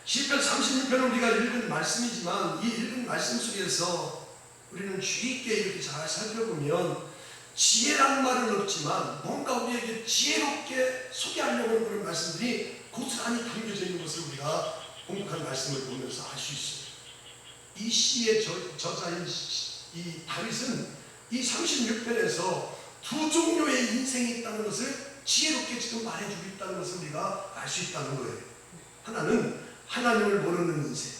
시편 36편은 우리가 읽은 말씀이지만 이 읽은 말씀 속에서 우리는 주의 있게 이렇게 잘 살펴보면 지혜란 말은 없지만 뭔가 우리에게 지혜롭게 소개하려고 하는 그런 말씀들이 고스란히 담겨져 있는 것을 우리가 공독한 말씀을 보면서 알 수 있어요. 이 시의 저자인 이 다윗은 이 36편에서 두 종류의 인생이 있다는 것을 지혜롭게 지금 말해주고 있다는 것을 우리가 알 수 있다는 거예요. 하나는 하나님을 모르는 인생,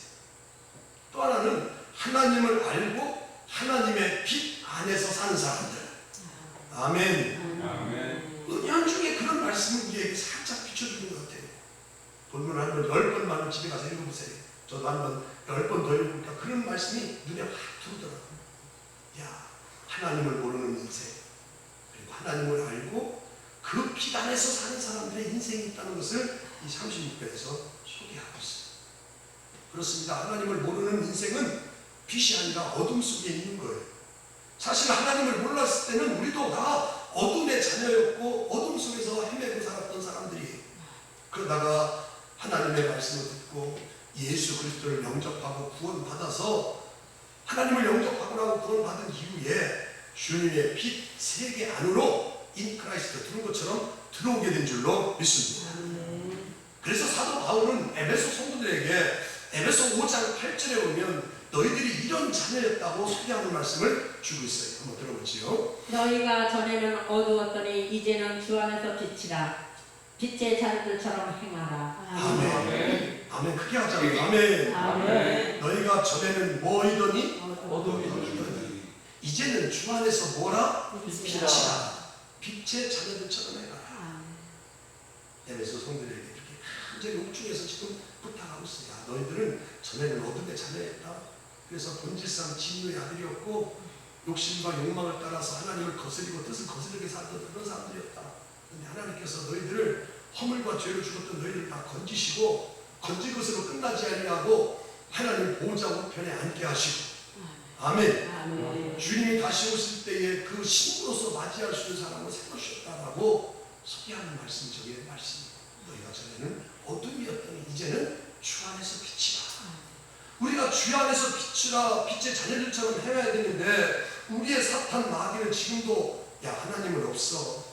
또 하나는 하나님을 알고 하나님의 빛 안에서 사는 사람들. 아멘. 아멘. 은연 중에 그런 말씀을 우리에게 살짝 비춰주는 것 같아요. 본문을 한번 10번만 집에 가서 읽어보세요. 저도 한번 10번 더 읽으니까 그런 말씀이 눈에 확 들어오더라고요. 야, 하나님을 모르는 인생, 그리고 하나님을 알고 그 빛 안에서 사는 사람들의 인생이 있다는 것을 이 36편에서 소개하고 있어요. 그렇습니다. 하나님을 모르는 인생은 빛이 아니라 어둠 속에 있는 거예요. 사실 하나님을 몰랐을 때는 우리도 다 어둠의 자녀였고 어둠 속에서 헤매고 살았던 사람들이에요. 그러다가 하나님의 말씀을 듣고 예수 그리스도를 영접하고 구원받아서 하나님을 영접하고 나고 구원받은 이후에 주님의 빛 세계 안으로 인 크라이스트 들어온 것처럼 들어오게 된 줄로 믿습니다. 그래서 사도 바울은 에베소 성도들에게 에베소 5장 8절에 보면 너희들이 이런 자녀였다고 소개하는 말씀을 주고 있어요. 한번 들어보지요. 너희가 전에는 어두웠더니 이제는 주 안에서 빛이라. 빛의 자녀들처럼 행하라. 아멘. 아멘. 크게 하자고요. 아멘. 아멘. 너희가 전에는 뭐이더니 어둠이더니 이제는 주 안에서 뭐라? 빛이라. 빛이라. 빛의 자녀들처럼 해가라. 에베소 성도들에게 이렇게 간절히 옥중에서 지금 부탁하고 있어요. 야, 너희들은 전에는 어둠의 자녀였다. 그래서 본질상 진노의 아들이었고 욕심과 욕망을 따라서 하나님을 거스리고 뜻을 거스르게 살던 그런 사람들이었다. 그런데 하나님께서 너희들을 허물과 죄로 죽었던 너희들을 다 건지시고 건진 것으로 끝나지 아니하고 하나님 보호자 우편에 앉게 하시고 아멘. 아멘. 주님이 다시 오실 때에 그 신부로서 맞이할 수 있는 사람을 세우셨다라고 소개하는 말씀이 저기의 말씀입니다. 너희가 전에는 어둠이었더니 이제는 주 안에서 빛이라. 우리가 주 안에서 빛이라 빛의 자녀들처럼 해야 되는데 우리의 사탄 마귀는 지금도 야 하나님은 없어,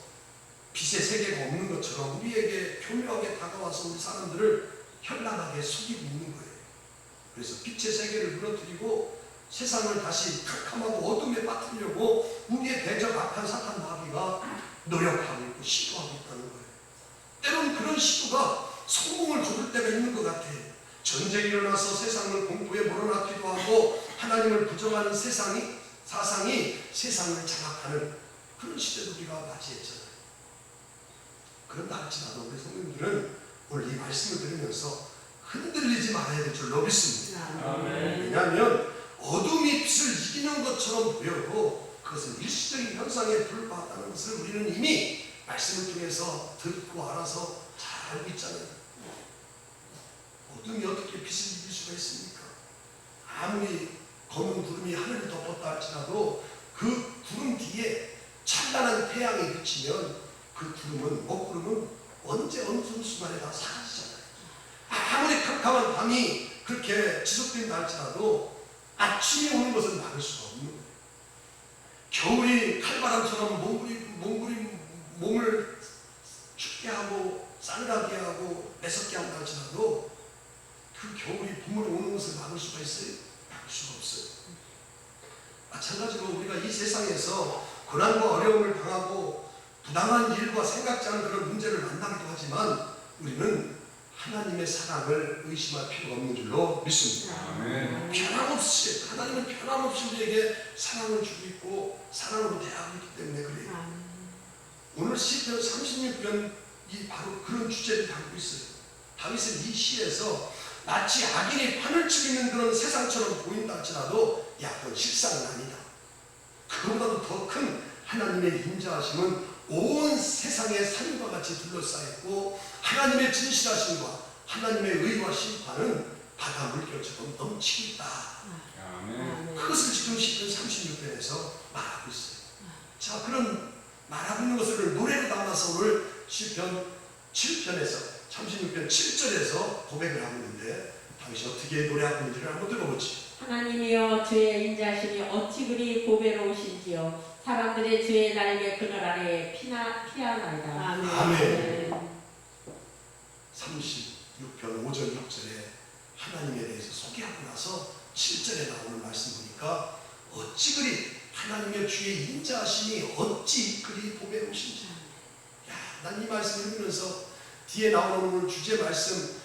빛의 세계가 없는 것처럼 우리에게 교묘하게 다가와서 우리 사람들을 현란하게 속이고 있는 거예요. 그래서 빛의 세계를 무너뜨리고 세상을 다시 캄캄하고 어둠에 빠뜨리려고 우리의 대적 악한 사탄 마귀가 노력하고 있고 시도하고 있다는 거예요. 때론 그런 시도가 성공을 거둘 때가 있는 것 같아요. 전쟁이 일어나서 세상을 공포에 몰아넣기도 하고 하나님을 부정하는 사상이 세상을 장악하는 그런 시대도 우리가 맞이했잖아요. 그런다 할지라도 우리 성도님들은 오늘 이 말씀을 들으면서 흔들리지 말아야 될 줄 믿습니다. 왜냐하면 어둠이 빛을 이기는 것처럼 보여도 그것은 일시적인 현상에 불과하다는 것을 우리는 이미 말씀을 통해서 듣고 알아서 잘 알고 있잖아요. 어둠이 어떻게 빛을 이길 수가 있습니까? 아무리 검은 구름이 하늘을 덮었다 할지라도 그 구름 뒤에 찬란한 태양이 비치면 그 구름은 먹구름은 언제 어느 순간에 다 사라지잖아요. 아무리 캄캄한 밤이 그렇게 지속된다 할지라도 아침이 오는 것은 막을 수가 없는 거예요. 겨울이 칼바람처럼 몸을 춥게 하고 싸늘하게 하고 매섭게 한다 할지라도 그 겨울이 봄으로 오는 것을 막을 수가 있어요? 막을 수가 없어요. 마찬가지로 우리가 이 세상에서 고난과 어려움을 당하고 부당한 일과 생각지 않은 그런 문제를 만나기도 하지만 우리는 하나님의 사랑을 의심할 필요가 없는 줄로 믿습니다. 변함없이 하나님은 변함없이 우리에게 사랑을 주고 있고 사랑으로 대하고 있기 때문에 그래요. 오늘 시편 36편 이 바로 그런 주제를 담고 있어요. 다윗은 이 시에서 마치 악인이 판을 치고 있는 그런 세상처럼 보인다 할지라도 야 그건 실상은 아니다. 그보다도 더 큰 하나님의 인자하심은 온 세상의 산과 같이 둘러싸였고 하나님의 진실하심과 하나님의 의와 심판은 바다 물결처럼 넘치고 있다. 그것을 지금 시편 36편에서 말하고 있어요. 자, 그런 말하고 있는 것을 노래로 담아서 오늘 시편 7편에서 36편 7절에서 고백을 하고 있는데 다윗이 어떻게 노래하고 있는지를 한번 들어보지. 하나님이여 주의 인자심이 어찌 그리 보배로우신지요. 사람들의 주의 날개 그늘 아래 피하나이다. 아멘. 36편 5절 6절에 하나님에 대해서 소개하고 나서 7절에 나오는 말씀 보니까 어찌 그리 하나님의 주의 인자하심이 어찌 그리 보배로우신지. 야, 난 이 말씀 읽으면서 뒤에 나오는 오늘 주제 말씀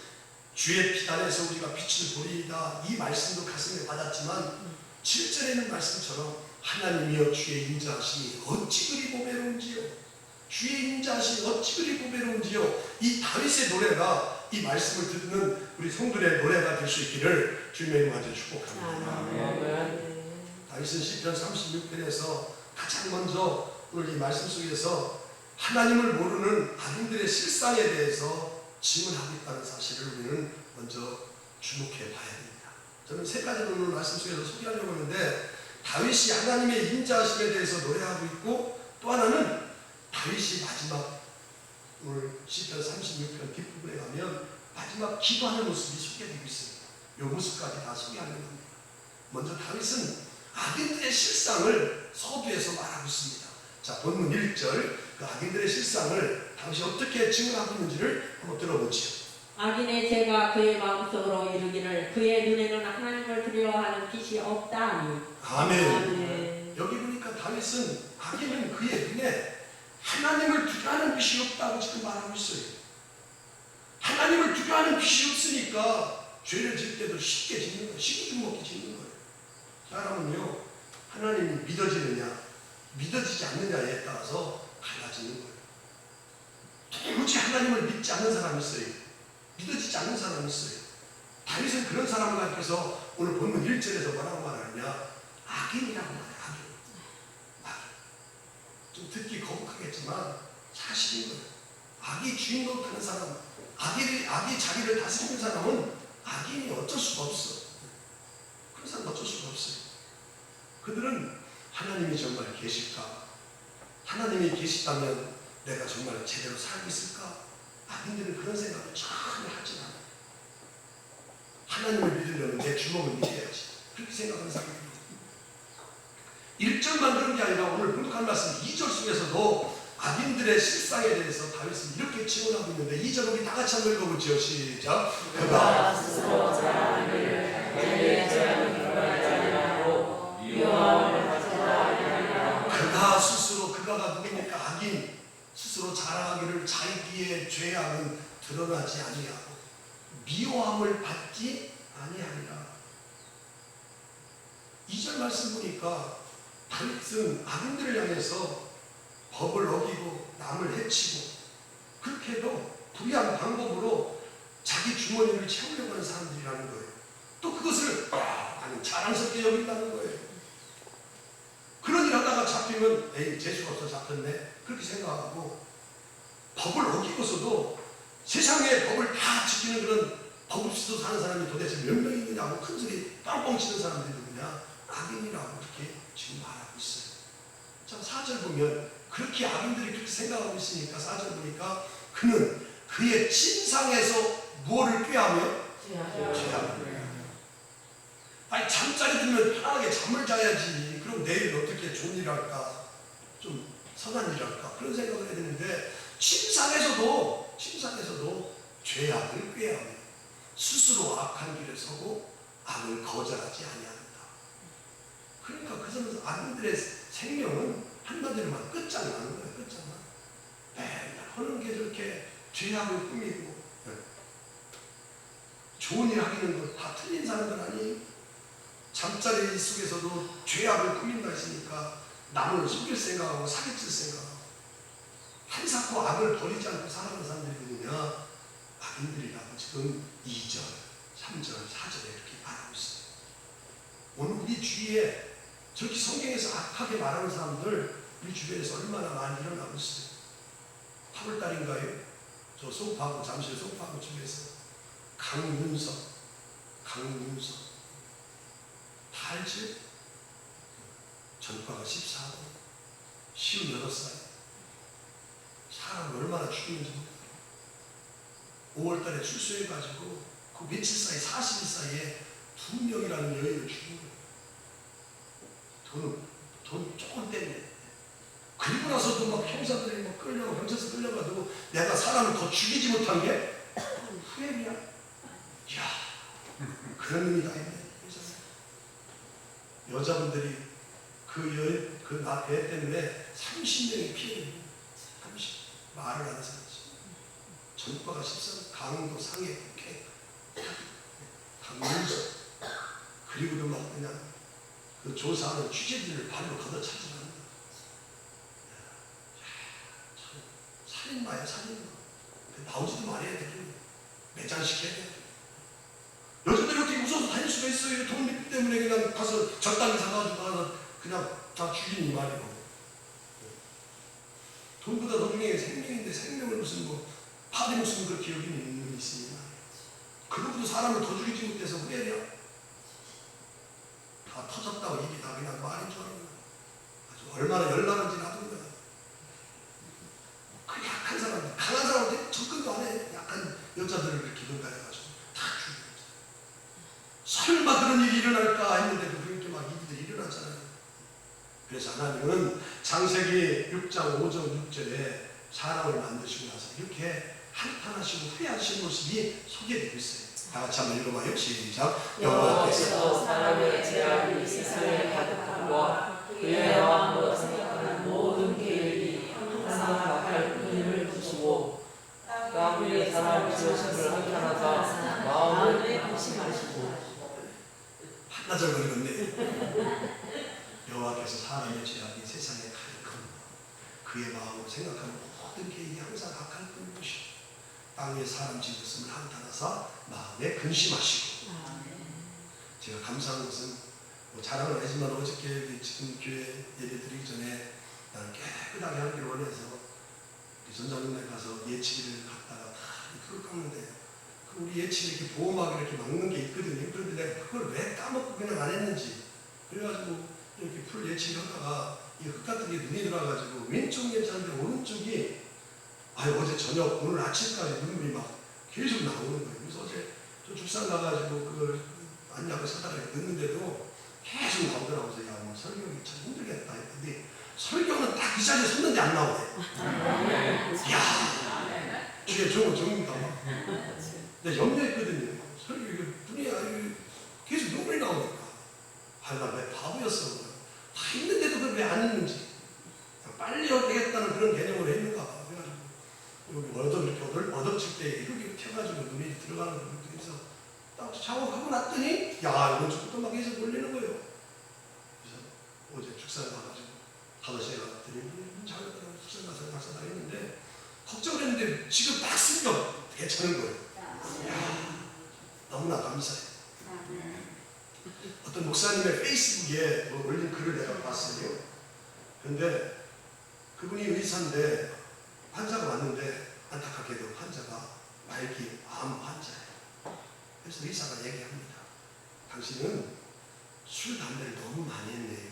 주의 피단에서 우리가 빛을 보리이다 이 말씀도 가슴에 받았지만 7절에는 말씀처럼 하나님이여 주의 인자하심이 어찌 그리 보배로운지요. 주의 인자하심이 어찌 그리 보배로운지요. 이 다윗의 노래가 이 말씀을 듣는 우리 성도의 노래가 될 수 있기를 주님의 이름으로 축복합니다. 다윗은 시편 36편에서 가장 먼저 오늘 이 말씀 속에서 하나님을 모르는 악인들의 실상에 대해서 질문하고 있다는 사실을 우리는 먼저 주목해 봐야 됩니다. 저는 세 가지로 오늘 말씀 속에서 소개하려고 하는데 다윗이 하나님의 인자하심에 대해서 노래하고 있고 또 하나는 다윗이 마지막 오늘 시편 36편 뒷부분에 가면 마지막 기도하는 모습이 소개되고 있습니다. 이 모습까지 다 소개하는 겁니다. 먼저 다윗은 악인들의 실상을 서두에서 말하고 있습니다. 자, 본문 1절 그 악인들의 실상을 다윗이 어떻게 증언하고 있는지를 한번 들어보죠. 악인의 죄가 그의 마음속으로 이르기를 그의 눈에는 하나님을 두려워하는 빛이 없다니. 아멘. 여기 보니까 다윗은 악인은 그의 눈에 하나님을 두려워하는 빛이 없다고 지금 말하고 있어요. 하나님을 두려워하는 빛이 없으니까 죄를 질 때도 쉽게 짓는 거예요. 쉽게 먹기 짓는 거예요. 사람은요 하나님이 믿어지느냐 믿어지지 않느냐에 따라서 달라지는 거예요. 도무지 하나님을 믿지 않는 사람이 있어요. 믿어지지 않는 사람이 있어요. 다윗은 그런 사람을 가리켜서 오늘 본문 1절에서 뭐라고 말하느냐 악인이라고 말해요. 악인. 좀 듣기 거북하겠지만 사실인 거예요. 악이 주인공 하는 사람, 악이 자기를 다스리는 사람은 악인이 어쩔 수가 없어. 그런 사람 어쩔 수가 없어요. 그들은 하나님이 정말 계실까? 하나님이 계시다면 내가 정말 제대로 살고 있을까? 악인들은 그런 생각을 전혀 하지 않아요. 하나님을 믿으려면 내 주먹을 믿어야지. 그렇게 생각하는 사람들이 있어요. 1절만 그런 게 아니라 오늘 분독한 말씀 2절 속에서도 악인들의 실상에 대해서 다윗은 이렇게 증언하고 있는데 2절 우리 다 같이 한번 읽어보죠. 시작. 그가 스스로 자랑하기를 자기의 죄악을 드러내지 아니하고 유언을 하지도 아니하리라. 그가 스스로 그가가 누굽니까? 악인 스스로 자랑하기를 자기의 죄악은 드러나지 아니하고 미워함을 받지 아니하리라. 2절 말씀 보니까 다윗은 악인들을 향해서 법을 어기고 남을 해치고 그렇게 해도 불의한 방법으로 자기 주머니를 채우려고 하는 사람들이라는 거예요. 또 그것을 자랑스럽게 여긴다는 거예요. 그런 일 하다가 잡히면 에이 재수가 없어 잡혔네 그렇게 생각하고 법을 어기고서도 세상의 법을 다 지키는 그런 법 없이도 사는 사람이 도대체 몇 명 있느냐고 큰 소리 뻥뻥 치는 사람들이 누구냐? 악인이라고 그렇게 지금 말하고 있어요. 자 4절 보면 그렇게 악인들이 그렇게 생각하고 있으니까 4절 보니까 그는 그의 침상에서 무엇을 꾀하며? 죄악을. 아니 잠자리 들면 편하게 잠을 자야지. 그럼 내일 어떻게 좋은 일 할까? 좀 선한 일 할까? 그런 생각을 해야 되는데 침상에서도 죄악을 꾀하며 스스로 악한 길에 서고 악을 거절하지 아니한다. 그러니까 그 점에서 악인들의 생명은 한마디로 말 끝장나는 거예요. 끝장나. 맨날 하는 게 저렇게 죄악을 꾸미고 좋은 일 하기는 거 다 틀린 사람들 아니에요? 잠자리 속에서도 죄악을 꾸민다 했으니까 남을 속일 생각하고 사기칠 생각하고 한사코 악을 버리지 않고 살아가는 사람들이 누구냐? 악인들이라고 지금 2절, 3절, 4절에 이렇게 말하고 있어요. 오늘 우리 주위에 저렇게 성경에서 악하게 말하는 사람들 우리 주변에서 얼마나 많이 일어나고 있어요. 8월달인가요? 저 송파구, 잠실 송파구 주변에서 강윤석 다 알지? 전과가 14도 58살 사람을 얼마나 죽이는지 몰라요. 5월달에 출소해가지고 그 며칠 사이 40일 사이에 2명이라는 여인을 죽인 거예요. 돈 조금 때문에. 그리고 나서도 막 형사들이 막 끌려가 경찰서 끌려가도 내가 사람을 더 죽이지 못한 게 후회이야. 이야 그런 의미가 있네. 여자분들이 배 때문에 30명이 피해를 30 말을 안 해서 전과가 14, 강도 상해 국회 강문서 그리고도 막 그냥 그 조사하는 취재진을 발로 걷어차지를 합니다. 살인마야 살인마. 나오지도 말해야 되겠네. 매장시켜야 돼. 여자들이 어떻게 웃어서 다닐 수가 있어요. 돈 믿기 때문에 그냥 가서 적당히 사가지고 가서 그냥 다 죽이니 말이고. 돈보다 더 중요한 게 생명인데 생명을 무슨 뭐 파리 목숨 그렇게 여기는 놈이 있으니 그러고도 사람을 더 죽이지 못해서 후회해요. 다 터졌다고 얘기 다 그냥 말인 줄 알았나. 아주 얼마나 열나는지 나도 몰라. 그 약한 사람들, 강한 사람들 접근도 안 해. 약한 여자들을 이렇게 건달해가지고 다 죽이고. 설마 그런 일이 일어날까 했는데도 그렇게 막 일들이 일어났잖아요. 그래서 하나님은 창세기 6장 5절 6절에 사람을 만드시고 나서 이렇게 한탄하시고 후회하시는 모습이 소개되고 있어요. 다 같이 한번 읽어봐요. 시작. 여호와께서 사람의 죄악이 세상에 가득함과 그의 마음으로 생각하는 모든 계획이 항상 악할 뿐임을 보시고 땅 위에 사람을 지으심을 한탄하사 마음을 방심하시고. 한나절 걸렸네. 여호와께서 사람의 죄악이 세상에 가득함과 그의 마음으로 생각하는 모든 계획이 항상 악할 뿐인 것이고 땅 위에 사람 지으심을 한탄하사 마음에 근심하시고. 제가 감사한 것은 뭐 자랑은 아니지만 어저께 지금 교회 예배 드리기 전에 나는 깨끗하게 하기를 원해서 우리 전장님네 가서 예치기를 갔다가 다 풀을 깎는데 그 우리 예치기 이렇게 보호막을 이렇게 막는 게 있거든요. 그런데 내가 그걸 왜 까먹고 그냥 안 했는지 그래가지고 이렇게 풀 예치기를 하다가 이 흙 같은 게 눈이 들어가지고 왼쪽 괜찮은데 오른쪽이 어제 저녁 오늘 아침까지 눈물이 막 계속 나오는 거예요. 그래서 어제 저 죽상 가가지고 그걸 안약을 사다가 넣는데도 계속 나오더라고요. 그래서 야 오늘 설교하기 참 힘들겠다 했는데 설교는 딱 이 자리에 섰는데 안 나오네. 야 이게 정인가 봐. 내가 염려했거든요. 설교 이게 눈이 계속 눈물이 나오니까 나 왜 바보였어. 다 했는데도 그걸 왜 안 했는지 빨리 해야 되겠다는 그런 개념으로 했는가 봐. 그래가지고 여기 얻어칠 때 이렇게 켜가지고 눈이 들어가는 거 그래서 딱 샤워하고 났더니 야 이번 주부터 막 계속 놀리는 거예요. 그래서 어제 축사를 가가지고 5시에 갔더니 잘하더라고. 축사 가서 낙사 당했는데 걱정을 했는데 지금 딱 쓰니까 괜찮은 거예요. 야 너무나 감사해요. 어떤 목사님의 페이스북에 올린 글을 내가 봤어요. 그런데 그분이 의사인데 환자가 왔는데 안타깝게도 환자가 말기 암 환자예요. 그래서 의사가 얘기합니다. 당신은 술, 담배를 너무 많이 했네요.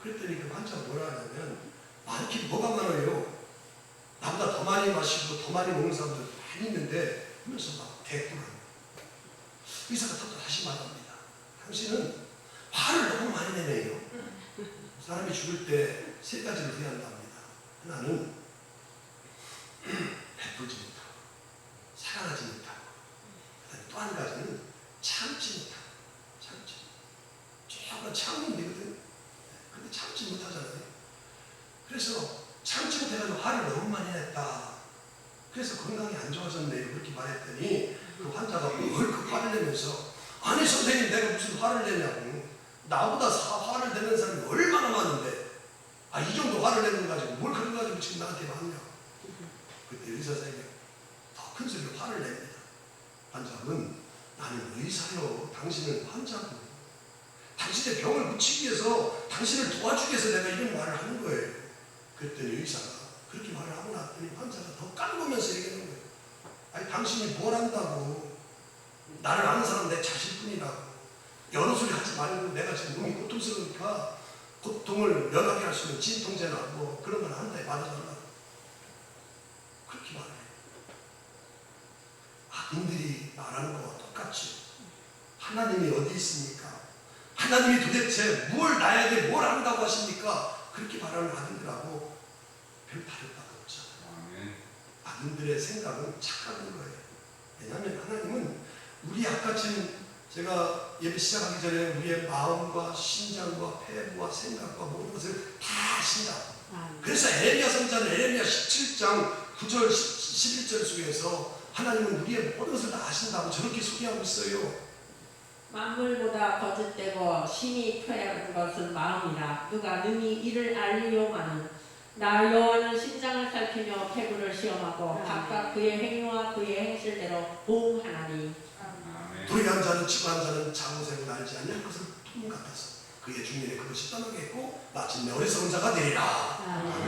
그랬더니 그 환자가 뭐라 하냐면 많긴 뭐가 많아요. 나보다 더 많이 마시고 더 많이 먹는 사람들 많이 있는데 하면서 막 대꾸를 의사가 또 다시 말합니다. 당신은 화를 너무 많이 내네요. 사람이 죽을 때 3가지를 후회한답니다. 하나는 베풀지 못하고 사랑하지 못하고 또 한 가지는 참지 못하고 조금 참으면 되거든. 근데 참지 못하잖아요. 그래서 참지 못해가지고 화를 너무 많이 냈다. 그래서 건강이 안 좋아졌네요. 그렇게 말했더니 그 환자가 얼큰 화를 내면서 아니 선생님 내가 무슨 화를 내냐고. 나보다 화를 내는 사람이 얼마나 많은데 이 정도 화를 내는 거 가지고 뭘 그런 거 가지고 지금 나한테 맞냐고. 그때 의사 선생님이 더 큰 소리로 화를 냅니다. 환자분 나는 의사요. 당신은 환자고. 당신의 병을 고치기 위해서 당신을 도와주기 위해서 내가 이런 말을 하는 거예요. 그랬더니 의사가 그렇게 말을 하고 났더니 환자가 더 깡보면서 얘기하는 거예요. 아니 당신이 뭘 안다고. 나를 아는 사람은 내 자신뿐이라고. 여러 소리 하지 말고 내가 지금 몸이 고통스러우니까 고통을 면하게 할 수 있는 진통제나 뭐 그런 걸 한 달에 맞아달라고. 그렇게 말해요. 악인들이 말하는 거와 똑같이 하나님이 어디 있습니까? 하나님이 도대체 뭘 나에게 뭘 한다고 하십니까? 그렇게 말하는 악인들하고 별 다를 바가 없죠. 악인들의 생각은 착각인 거예요. 왜냐하면 하나님은 우리 아까 지금 제가 예배 시작하기 전에 우리의 마음과 심장과 폐부와 생각과 모든 것을 다 아신다. 그래서 에레미야 선지자는 에레미야 17장 9절 11절 속에서 하나님은 우리의 모든 것을 다 아신다고 저렇게 소개하고 있어요. 만물보다 거짓되고 심히 표현한 것은 마음이라 누가 능히 이를 알리요마는 나 여호와는 심장을 살피며 폐부를 시험하고 각각 그의 행위와 그의 행실대로 보응하나니. 불의한 자는 치부한 자는 자고생을 알지 않는 것을 통 같아서 그의 중년에 그것이 떠나겠고 마침내 어리석은 자가 되리라.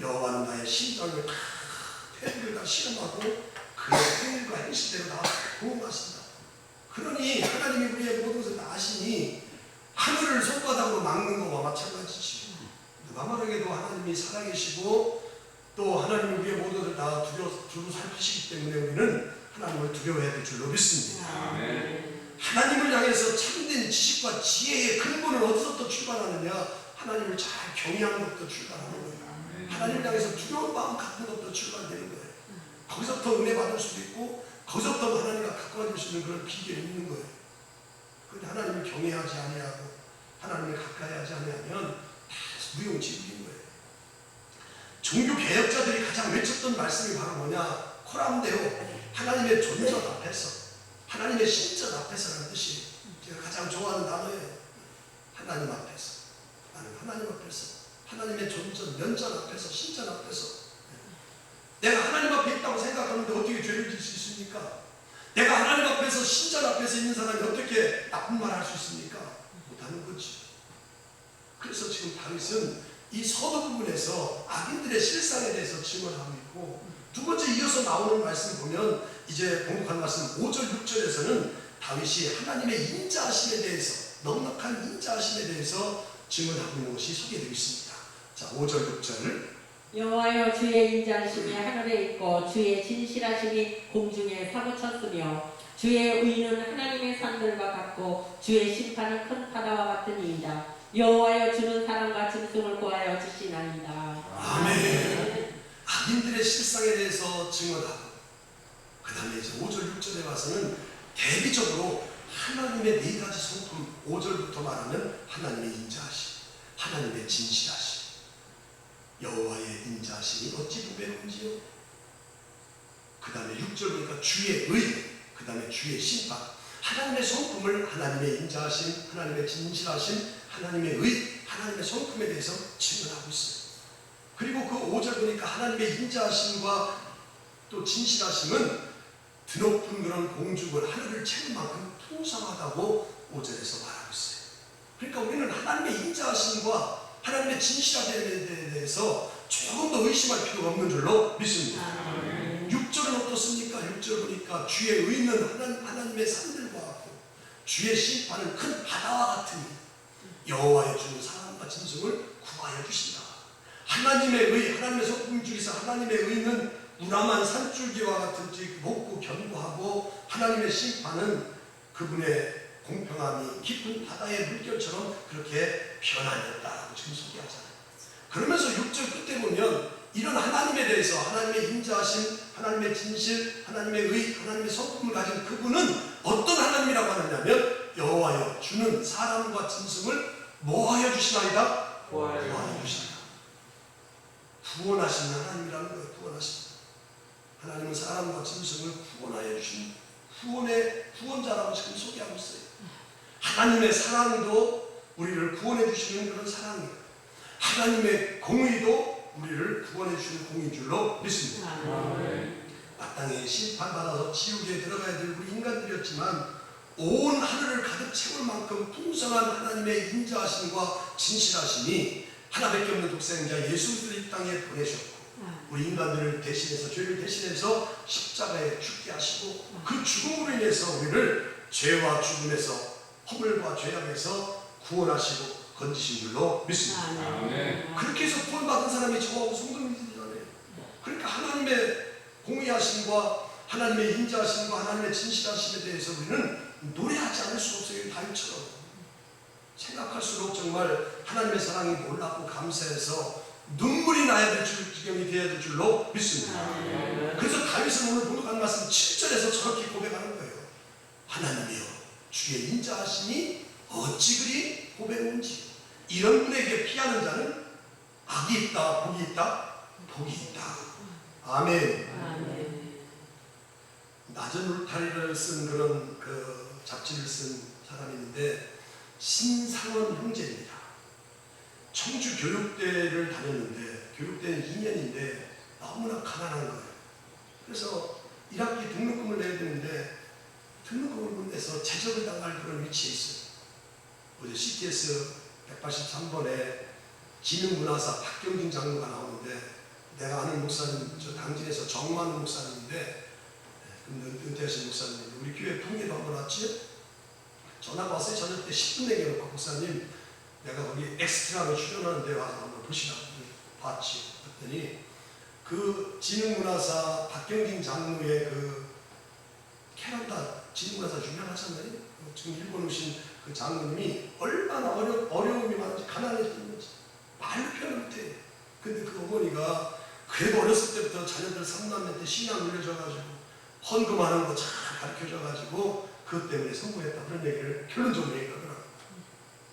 여호와는 나의 심장을 폐부를 다 시험하고 그의 행위과 행실대로 다 보응하신다. 그러니 하나님이 우리의 모든 것을 다 아시니 하늘을 손바닥으로 막는 것과 마찬가지지. 누가 말하게도 하나님이 살아계시고 또 하나님이 우리의 모든 것을 다 두루 살피시기 때문에 우리는 하나님을 두려워해야 될 줄로 믿습니다. 하나님을 향해서 참된 지식과 지혜의 근본은 어디서부터 출발하느냐? 하나님을 잘 경외하는 것부터 출발하는 거예요. 하나님을 향해서 두려운 마음 갖는 것부터 출발되는 거예요. 거기서부터 은혜 받을 수도 있고 거기서부터 하나님과 가까워질 수 있는 그런 비결이 있는 거예요. 그런데 하나님을 경외하지 아니하고 하나님을 가까이 하지 아니하면 다 무용지물인 거예요. 종교 개혁자들이 가장 외쳤던 말씀이 바로 뭐냐? 코람데오. 하나님의 존전 앞에서, 하나님의 신전 앞에서라는 뜻이 제가 가장 좋아하는 단어예요. 하나님 앞에서, 나는 하나님 앞에서, 하나님의 존전, 면전 앞에서, 신전 앞에서. 내가 하나님 앞에 있다고 생각하는데 어떻게 죄를 질 수 있습니까? 내가 하나님 앞에서, 신전 앞에서 있는 사람이 어떻게 나쁜 말 할 수 있습니까? 못하는 거지. 그래서 지금 다윗은 이 서두 부분에서 악인들의 실상에 대해서 증언하고 있고, 두 번째 이어서 나오는 말씀을 보면 이제 공독한 말씀 5절 6절에서는 다윗이 하나님의 인자하심에 대해서 넉넉한 인자하심에 대해서 증언하고 있는 것이 소개되고 있습니다. 자 5절 6절 여호와여 주의 인자하심이 하늘에 있고 주의 진실하심이 공중에 사무쳤으며 주의 의는 하나님의 산들과 같고 주의 심판은 큰 바다와 같으니이다. 여호와여 주는 사랑과 짐승을 구하여 주시나이다. 아멘. 악인들의 실상에 대해서 증언하고 그 다음에 이제 5절 6절에 와서는 대비적으로 하나님의 네 가지 성품 5절부터 말하면 하나님의 인자하심, 하나님의 진실하심, 여호와의 인자하심이 어찌 보배로운지요. 그 다음에 6절 보니까 주의 의, 그 다음에 주의 심판, 하나님의 성품을 하나님의 인자하심, 하나님의 진실하심, 하나님의 의, 하나님의 성품에 대해서 증언하고 있어요. 그리고 그 5절 보니까 하나님의 인자하심과 또 진실하심은 드높은 그런 공중을 하늘을 채울 만큼 풍성하다고 5절에서 말하고 있어요. 그러니까 우리는 하나님의 인자하심과 하나님의 진실함에 대해서 조금 더 의심할 필요가 없는 줄로 믿습니다. 6절은 어떻습니까? 6절 보니까 주의 의는 하나님의 산들과 같고 주의 심판은 큰 바다와 같으니 여호와의 주는 사람과 짐승을 구하여 주신다. 하나님의 의, 하나님의 성품 중에서 하나님의 의는 우람한 산줄기와 같은지 높고 견고하고 하나님의 심판은 그분의 공평함이 깊은 바다의 물결처럼 그렇게 변하였다라고 지금 소개하잖아요. 그러면서 6절 끝에 보면 이런 하나님에 대해서 하나님의 인자하심, 하나님의 진실, 하나님의 의, 하나님의 성품을 가진 그분은 어떤 하나님이라고 하느냐면 여호와여 주는 사람과 짐승을 뭐하여 주시나이다? 구하여 주시나이다. 구원하시는 하나님이라는 거예요. 구원하시는 하나님은 사람과 짐승을 구원하여 주신 구원의 구원자라고 지금 소개하고 있어요. 하나님의 사랑도 우리를 구원해 주시는 그런 사랑이에요. 하나님의 공의도 우리를 구원해 주시는 공의인 줄로 믿습니다. 마땅히 심판받아서 지옥에 들어가야 될 우리 인간들이었지만 온 하늘을 가득 채울 만큼 풍성한 하나님의 인자하심과 진실하심이 하나밖에 없는 독생자 예수 그리스도를 이 땅에 보내셨고 우리 인간들을 대신해서 죄를 대신해서 십자가에 죽게 하시고 그 죽음으로 인해서 우리를 죄와 죽음에서 허물과 죄악에서 구원하시고 건지신 줄로 믿습니다. 그렇게 해서 구원받은 사람이 저하고 성도님들이잖아요. 그러니까 하나님의 공의하심과 하나님의 인자하심과 하나님의 진실하심에 대해서 우리는 노래하지 않을 수 없어요. 다윗처럼 생각할수록 정말 하나님의 사랑이 놀랍고 감사해서 눈물이 나야 될 지경이 되어야 될 줄로 믿습니다. 그래서 다윗은 오늘 본독한 말씀 7절에서 저렇게 고백하는 거예요. 하나님이여 주의 인자하심이 어찌 그리 보배로운지 이런 분에게 피하는 자는 악이 있다, 복이 있다, 복이 있다. 아멘. 낮은 울타리를 쓴 그런 그 잡지를 쓴 사람이 있는데 신상원 형제입니다. 청주 교육대를 다녔는데 교육대는 2년인데 너무나 가난한 거예요. 그래서 1학기 등록금을 내야 되는데 등록금을 못 내서 제적을 당할 그런 위치에 있어요. 어제 CTS 183번에 진흥문화사 박경진 장로가 나오는데 내가 아는 목사님, 저 당진에서 정만우 목사님인데 은퇴하신 목사님, 우리 교회 풍계도 한번 왔지? 전화가 왔어요. 저녁 때 10분 내겨놓고 목사님 내가 거기 엑스트라로 출연하는데 와서 한번 보시라고 봤지. 그랬더니 그 진흥문화사 박경진 장로의 그 캐나다 진흥문화사 유명하잖아요. 지금 일본 오신 그 장로님이 얼마나 어려움이 많은지 가난해졌는지 말로 표현을 못해요. 근데 그 어머니가 그래도 어렸을 때부터 자녀들 3남매 때 신앙 물려줘가지고 헌금하는 거 잘 가르쳐줘가지고 그것 때문에 성공했다. 그런 얘기를 결론적으로 얘기하더라고요.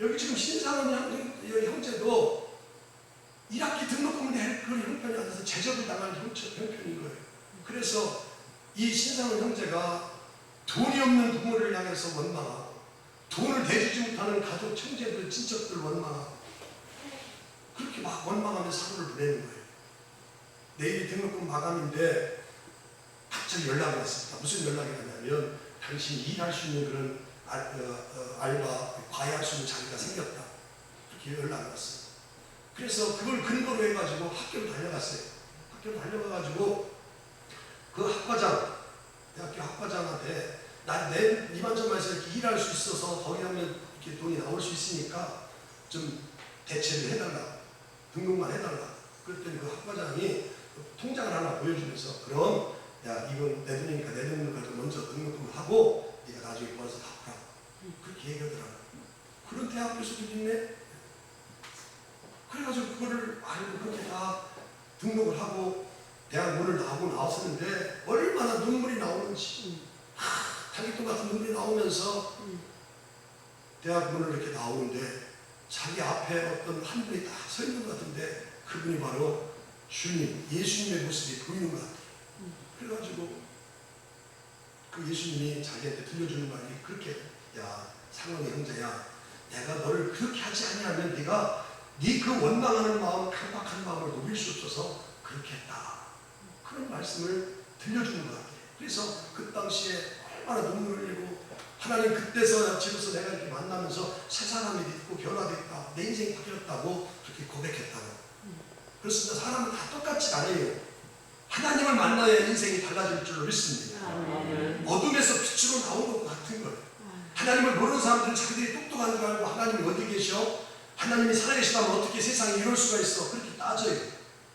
여기 지금 신상원 형제도 1학기 등록금을 낼 그런 형편이 안 돼서 제적을 당할 형편인 거예요. 그래서 이 신상원 형제가 돈이 없는 부모를 향해서 원망하고 돈을 대주지 못하는 가족, 형제들, 친척들 원망하고 그렇게 막 원망하면서 하루를 보내는 거예요. 내일이 등록금 마감인데 갑자기 연락이 왔습니다. 무슨 연락이 왔냐면 당신이 일할 수 있는 그런 알바, 과외할 수 있는 자리가 생겼다. 그렇게 연락이 왔어요. 그래서 그걸 근거로 해가지고 학교로 달려갔어요. 학교로 달려가가지고 그 학과장, 대학교 학과장한테 내 이만저만해서 이렇게 일할 수 있어서 거기 하면 이렇게 돈이 나올 수 있으니까 좀 대체를 해달라. 등록만 해달라. 그랬더니 그 학과장이 통장을 하나 보여주면서 그럼 야 이건 내 돈이니까 내 돈을 가지고 먼저 등록금을 하고 네가 나중에 벌어서 갚으라. 그렇게 얘기하더라고. 그런 대학교에서도 있네. 그래가지고 그거를 알고 그렇게 다 등록을 하고 대학 문을 나왔었는데 얼마나 눈물이 나오는지 타깃돈 같은 눈물이 나오면서 대학 문을 이렇게 나오는데 자기 앞에 어떤 한 분이 딱 서 있는 것 같은데 그분이 바로 주님, 예수님의 모습이 보이는 것 같아요. 그래가지고 그 예수님이 자기한테 들려주는 말이 그렇게 야 상원의 형제야 내가 너를 그렇게 하지 아니하면 네가 네 그 원망하는 마음 강박한 마음을 녹일 수 없어서 그렇게 했다. 그런 말씀을 들려주는 것 같아요. 그래서 그 당시에 얼마나 눈물을 흘리고 하나님 그때서 지금서 내가 이렇게 만나면서 새 사람이 됐고 변화됐다. 내 인생이 바뀌었다고 그렇게 고백했다고. 그렇습니다. 사람은 다 똑같지 않아요. 하나님을 만나야 인생이 달라질 줄로 믿습니다. 어둠에서 빛으로 나온 것 같은 거예요. 하나님을 모르는 사람들은 자기들이 똑똑한 줄 알고 하나님이 어디 계셔? 하나님이 살아계시다면 어떻게 세상에 이럴 수가 있어? 그렇게 따져요.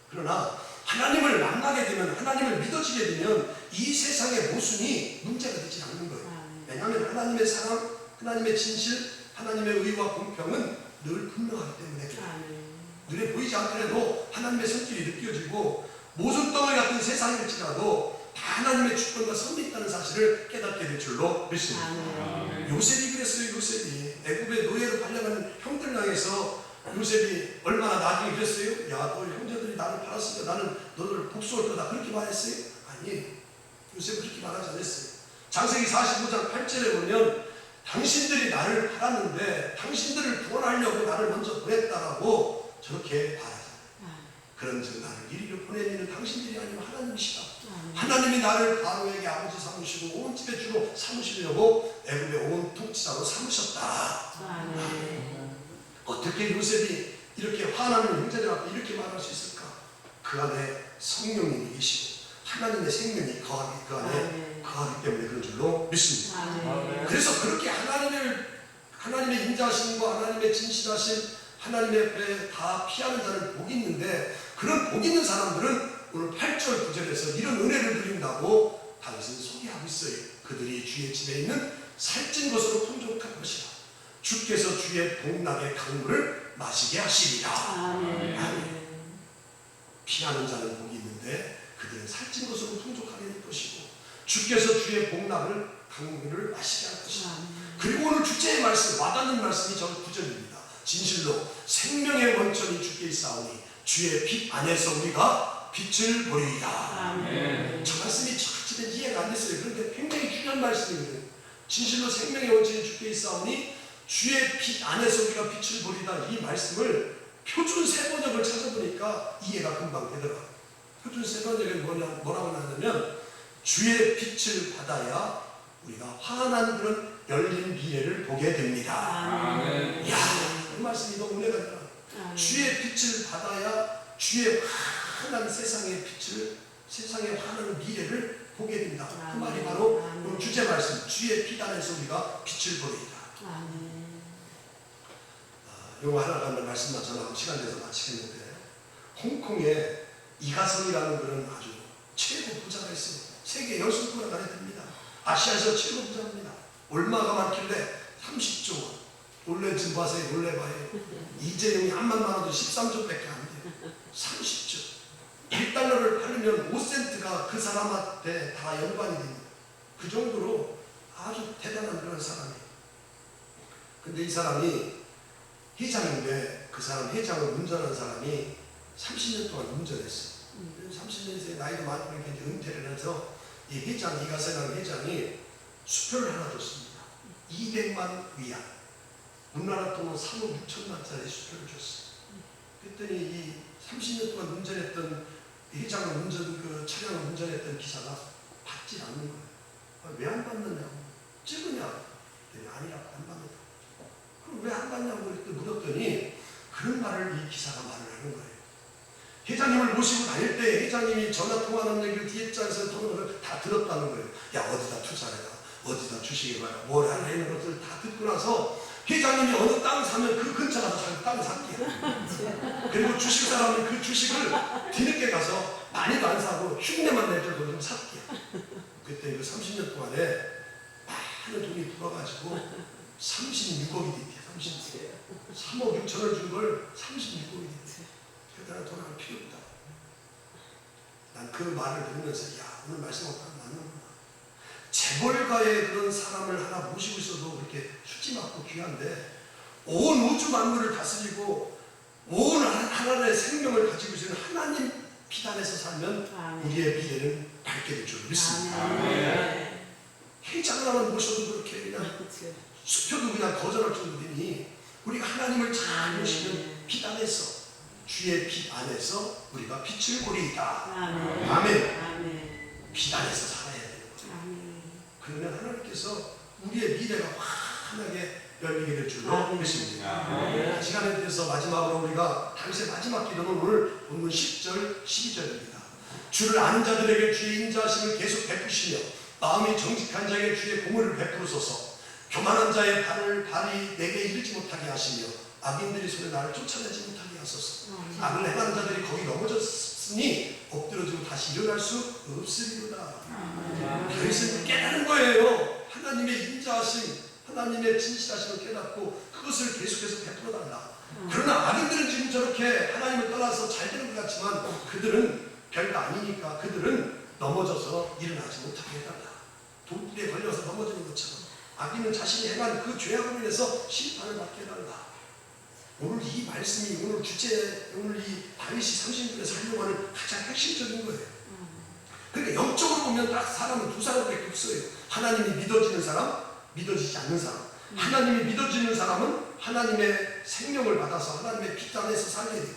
그러나 하나님을 만나게 되면 하나님을 믿어지게 되면 이 세상의 모순이 문제가 되지 않는 거예요. 왜냐하면 하나님의 사랑, 하나님의 진실, 하나님의 의와 공평은 늘 분명하기 때문에 그래요. 눈에 보이지 않더라도 하나님의 손길이 느껴지고 모순 덩어리 같은 세상일지라도 다 하나님의 주권과 선이 있다는 사실을 깨닫게 될 줄로 믿습니다. 요셉이 그랬어요. 요셉이 애굽의 노예로 팔려가는 형들 향해서 요셉이 얼마나 나중에 그랬어요? 야, 너 형제들이 나를 팔았으니까 나는 너를 복수할 거다. 그렇게 말했어요? 아니, 요셉은 그렇게 말하지 않았어요. 창세기 45장 8절에 보면 당신들이 나를 팔았는데 당신들을 구원하려고 나를 먼저 보냈다라고 저렇게 말하잖아요. 그런즉 나를 이리로 보낸 이는 당신들이 아니면 하나님이시다. 하나님이 나를 바로에게 아버지 삼으시고 온 집의 주로 삼으시려고 애굽의 온 통치자로 삼으셨다. 어떻게 요셉이 이렇게 화나는 형제들 앞에 이렇게 말할 수 있을까? 그 안에 성령님이 계시고 하나님의 생명이 그 안에 거하기 때문에 그런 줄로 믿습니다. 그래서 그렇게 하나님의 인자하심과 하나님의 진실하심 하나님의 앞에 다 피하는 자를 복이 있는데 그런 복 있는 사람들은 오늘 8절 9절에서 이런 은혜를 드린다고 당신 소개하고 있어요. 그들이 주의 집에 있는 살찐 것으로 풍족한 것이라 주께서 주의 복락의 강물을 마시게 하시리라. 피하는 자는 복이 있는데 그들은 살찐 것으로 풍족하게 될 것이고 주께서 주의 복락을 강물을 마시게 할 것이다. 그리고 오늘 주제의 말씀, 와닿는 말씀이 저 9절입니다. 진실로 생명의 원천이 주께 있사오니 주의 빛 안에서 우리가 빛을 보리이다. 저 말씀이 처음에 이해가 안 됐어요. 그런데 굉장히 중요한 말씀이거든요. 진실로 생명의 원천이 주께 있사오니 주의 빛 안에서 우리가 빛을 보리다. 이 말씀을 표준 세번역을 찾아보니까 이해가 금방 되더라고요. 표준 세번역에 뭐라고 나냐면 주의 빛을 받아야 우리가 환한 그런 열린 미래를 보게 됩니다. 이야, 그 말씀이 너무 은혜가 되더라고요. 주의 빛을 받아야 주의 환한 세상의 빛을, 세상의 환한 미래를 보게 된다. 그 말이 바로 오늘 주제 말씀, 주의 빛 안에서 우리가 빛을 보리이다. 이거 하나 가는 말씀만 전하고 시간 내서 마치겠는데, 홍콩에 이가성이라는 그런 아주 최고 부자가 있습니다. 세계 10손가락 안에 듭니다. 아시아에서 최고 부자입니다. 얼마가 많길래 30조 원. 원래 좀 봐세요. 원래 봐요. 이재용이 한만 많아도 13조밖에 안 돼요. 30조. 1달러를 팔면 5센트가 그 사람한테 다 연관이 됩니다. 그 정도로 아주 대단한 그런 사람이에요. 근데 이 사람이 회장인데 그 사람 회장을 운전한 사람이 30년 동안 운전했어요. 30년째 나이도 많고 이렇게 이제 은퇴를 해서 이 회장, 이가세라는 회장이 수표를 하나 줬습니다. 200만 위안. 우리나라 돈은 3억 6천만짜리 수표를 줬어요. 그랬더니 이 30년 동안 운전했던 회장을 그 차량을 운전했던 기사가 받지 않는 거예요. 왜 안 받느냐고. 찍으냐고. 아니라고 안 받는다. 그럼 왜 안 받냐고 물었더니 그런 말을 이 기사가 말을 하는 거예요. 회장님을 모시고 다닐 때 회장님이 전화 통화하는 얘기를 뒤에 짜서 통화를 다 들었다는 거예요. 야, 어디다 투자해라. 어디다 주식에 봐라. 뭘 하나 이런 것들을 다 듣고 나서 회장님이 어느 땅 사면 그 근처 가서 자기 땅을 샀대요. 그리고 주식 사람은 그 주식을 뒤늦게 가서 많이도 안 사고 흉내만 낼 정도로 좀 샀대요. 그때 그 30년 동안에 많은 돈이 불어가지고 36억이 됐대요. 3억 6천을 준 걸 36억이 됐대요. 그러니까 돈 안 필요 없다. 난 그 말을 들으면서 야, 오늘 말씀하고 맞는구나. 재벌가의 그런 사람을 하나 모시고 있어도 그렇게 수지 맞고 귀한데 온 우주 만물을 다스리고 온 하나님의 생명을 가지고 있는 하나님 비단에서 살면 우리의 미래는 밝게 될 줄 믿습니다. 회장을 하나 모셔도 그렇게 그냥 수표도 그냥 거절할 정도되니 우리가 하나님을 잘 모시는 비단에서 주의 빛 안에서 우리가 빛을 보리이다. 아멘. 빛 안에서 살아야 되는 거예요. 그러면 하나님께서 우리의 미래가 환하게 열리게 될 줄로 믿습니다. 시간에 대해서 마지막으로 우리가 다윗의 마지막 기도는 오늘 본문 10절, 12절입니다. 주를 아는 자들에게 주의 인자하심을 계속 베푸시며 마음이 정직한 자에게 주의 공의를 베푸소서. 교만한 자의 발이 내게 이르지 못하게 하시며 악인들이 손에 나를 쫓아내지 못하게 하소서. 악을 행하는 자들이 거기 넘어졌으니 엎드려지고 다시 일어날 수 없으리로다. 다윗은 깨달은 거예요. 하나님의 인자하심, 하나님의 진실하심을 깨닫고 그것을 계속해서 베풀어달라. 그러나 악인들은 지금 저렇게 하나님을 떠나서 잘 되는 것 같지만 그들은 별거 아니니까 그들은 넘어져서 일어나지 못하게 해달라. 돌불에 걸려서 넘어지는 것처럼 악인은 자신이 행한 그 죄악으로 인해서 심판을 받게 해달라. 오늘 이 말씀이 오늘 주제, 오늘 이 다윗이 30절에 살려고 가장 핵심적인 거예요. 그러니까 영적으로 보면 딱 사람은 두 사람밖에 없어요. 하나님이 믿어지는 사람, 믿어지지 않는 사람. 하나님이 믿어지는 사람은 하나님의 생명을 받아서 하나님의 빛 안에서 살게 되고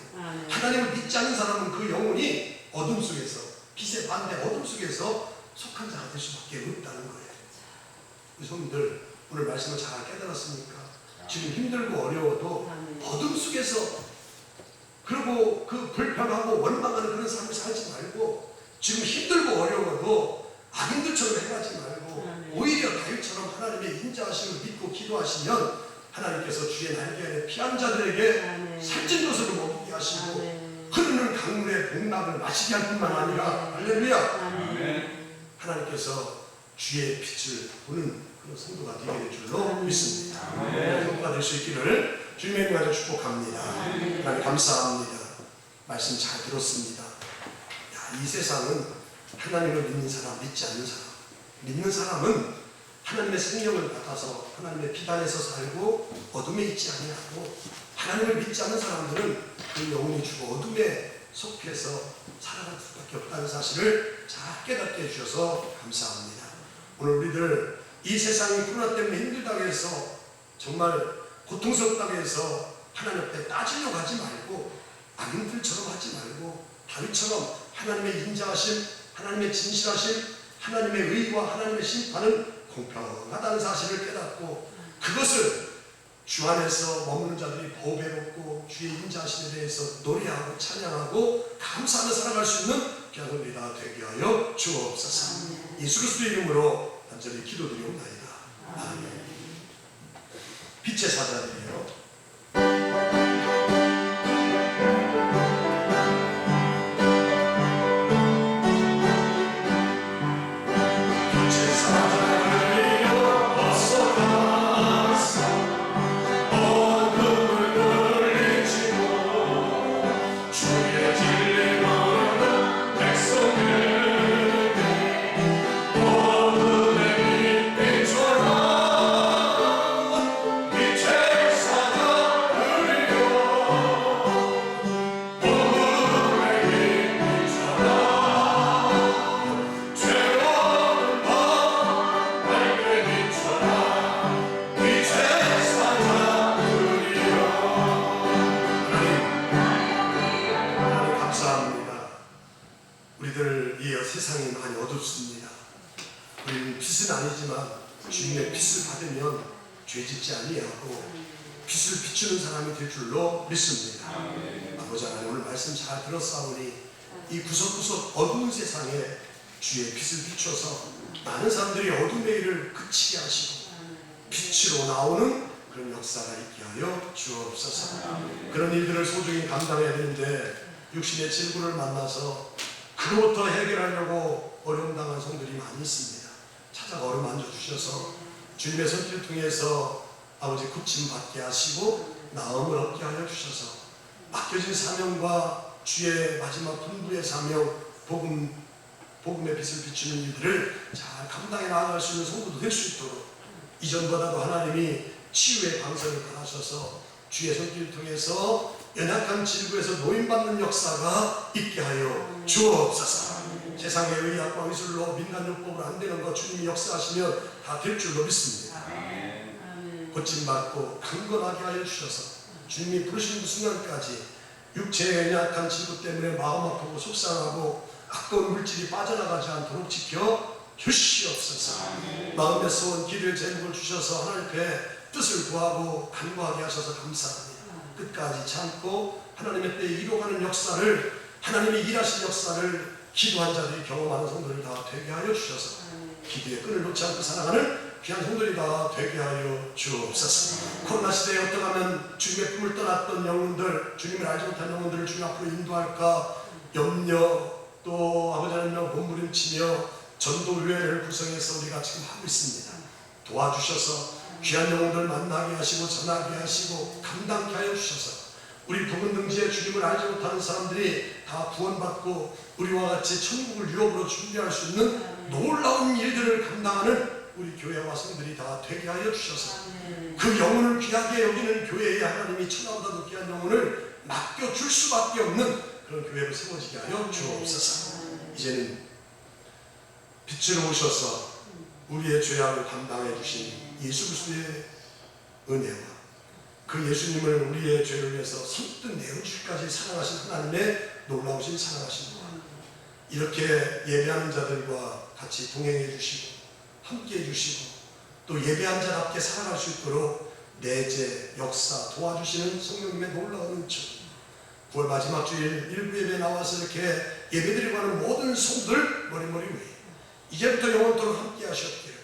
하나님을 믿지 않는 사람은 그 영혼이 어둠 속에서 빛의 반대 어둠 속에서 속한 자가 될 수밖에 없다는 거예요. 성도들 오늘 말씀을 잘 깨달았습니까? 지금 힘들고 어려워도 어둠 속에서 그리고 그 불평하고 원망하는 그런 삶을 살지 말고 지금 힘들고 어려워도 악인들처럼 행하지 말고 오히려 다윗처럼 하나님의 인자하심을 믿고 기도하시면 하나님께서 주의 날개 아래 피한 자들에게 살찐 것으로 먹게 하시고 흐르는 강물의 복락을 마시게 할 뿐만 아니라 할렐루야 하나님께서 주의 빛을 보는 그런 성도가 되게 될 줄로 믿습니다. 성도가 될 수 있기를 주님의 이름으로 가지고 축복합니다. 하나님 감사합니다. 말씀 잘 들었습니다. 야, 이 세상은 하나님을 믿는 사람, 믿지 않는 사람. 믿는 사람은 하나님의 생명을 받아서 하나님의 빛 안에서 살고 어둠에 있지 아니하고 하나님을 믿지 않는 사람들은 그 영혼이 죽어 어둠에 속해서 살아갈 수밖에 없다는 사실을 잘 깨닫게 해주셔서 감사합니다. 오늘 우리들 이 세상이 코로나 때문에 힘들다고 해서 정말 고통스럽다고 해서 하나님 앞에 따지려고 하지 말고 악인들처럼 하지 말고 다윗처럼 하나님의 인자하심, 하나님의 진실하심, 하나님의 의와 하나님의 심판은 공평하다는 사실을 깨닫고 그것을 주 안에서 머무는 자들이 보배롭고 주의 인자하심에 대해서 노래하고 찬양하고 감사하며 살아갈 수 있는 귀한 우리 다 되게 하여 주옵소서. 예수 그리스도의 이름으로 간절히 기도드리옵나이다. 아멘. 빛의 사자들이여 세상이 많이 어둡습니다. 우리는 빛은 아니지만 주님의 빛을 받으면 죄짓지 아니하고 빛을 비추는 사람이 될 줄로 믿습니다. 아버지 하나님 오늘 말씀 잘 들었사오니 이 구석구석 어두운 세상에 주의 빛을 비춰서 많은 사람들이 어둠의 일을 그치게 하시고 빛으로 나오는 그런 역사가 있게 하여 주옵소서. 그런 일들을 소중히 감당해야 되는데 육신의 질구를 만나서 그로부터 해결하려고 어려움 당한 성들이 많이 있습니다. 찾아가 어루만져 주셔서 주님의 손길을 통해서 아버지 고침받게 하시고 나음을 얻게 하여 주셔서 맡겨진 사명과 주의 마지막 분부의 사명, 복음의 빛을 비추는 일들을 잘 감당해 나아갈 수 있는 성도도 될 수 있도록 이전보다도 하나님이 치유의 방선을 받으셔서 주의 손길을 통해서 연약한 질구에서 노인받는 역사가 있게 하여 주옵소서. 세상의 의학과 의술로 민간요법으로 안 되는 것 주님이 역사하시면 다 될 줄로 믿습니다. 고침받고 강건하게 하여 주셔서 주님이 부르시는 순간까지 육체의 연약한 질구 때문에 마음 아프고 속상하고 악독 물질이 빠져나가지 않도록 지켜 주시옵소서. 마음의 소원, 기도의 제목을 주셔서 하나님 앞에 뜻을 구하고 간구하게 하셔서 감사합니다. 끝까지 참고 하나님의 때에 이뤄가는 역사를, 하나님이 일하신 역사를 기도한 자들이 경험하는 성도들이 다 되게 하여 주셔서 기도의 끈을 놓지 않고 살아가는 귀한 성도들이 다 되게 하여 주옵소서. 코로나 시대에 어떻게 하면 주님의 품을 떠났던 영혼들, 주님을 알지 못한 영혼들을 주님 앞으로 인도할까 염려, 또 아버지 하나님의 몸부림치며 전도회를 구성해서 우리가 지금 하고 있습니다. 도와주셔서 귀한 영혼들 만나게 하시고 전하게 하시고 감당케 하여 주셔서 우리 부근 등지에 주님을 알지 못하는 사람들이 다 구원받고 우리와 같이 천국을 유업으로 준비할 수 있는 놀라운 일들을 감당하는 우리 교회와 성들이 다 되게 하여 주셔서 그 영혼을 귀하게 여기는 교회에 하나님이 천하보다도 귀한 영혼을 맡겨줄 수밖에 없는 그런 교회로 세워지게 하여 주옵소서. 이제는 빛으로 오셔서 우리의 죄악을 담당해 주신 예수 그리스도의 은혜와 그 예수님을 우리의 죄를 위해서 선뜻 내어주기까지 사랑하신 하나님의 놀라우신 사랑하신 것, 이렇게 예배하는 자들과 같이 동행해 주시고 함께 해주시고 또 예배한 자답게 살아갈 수 있도록 내재, 역사 도와주시는 성령님의 놀라운 은총, 9월 마지막 주일 일부 예배에 나와서 이렇게 예배드리고 하는 모든 성들 머리머리 위에 이제부터 영원토록 함께 하셨기를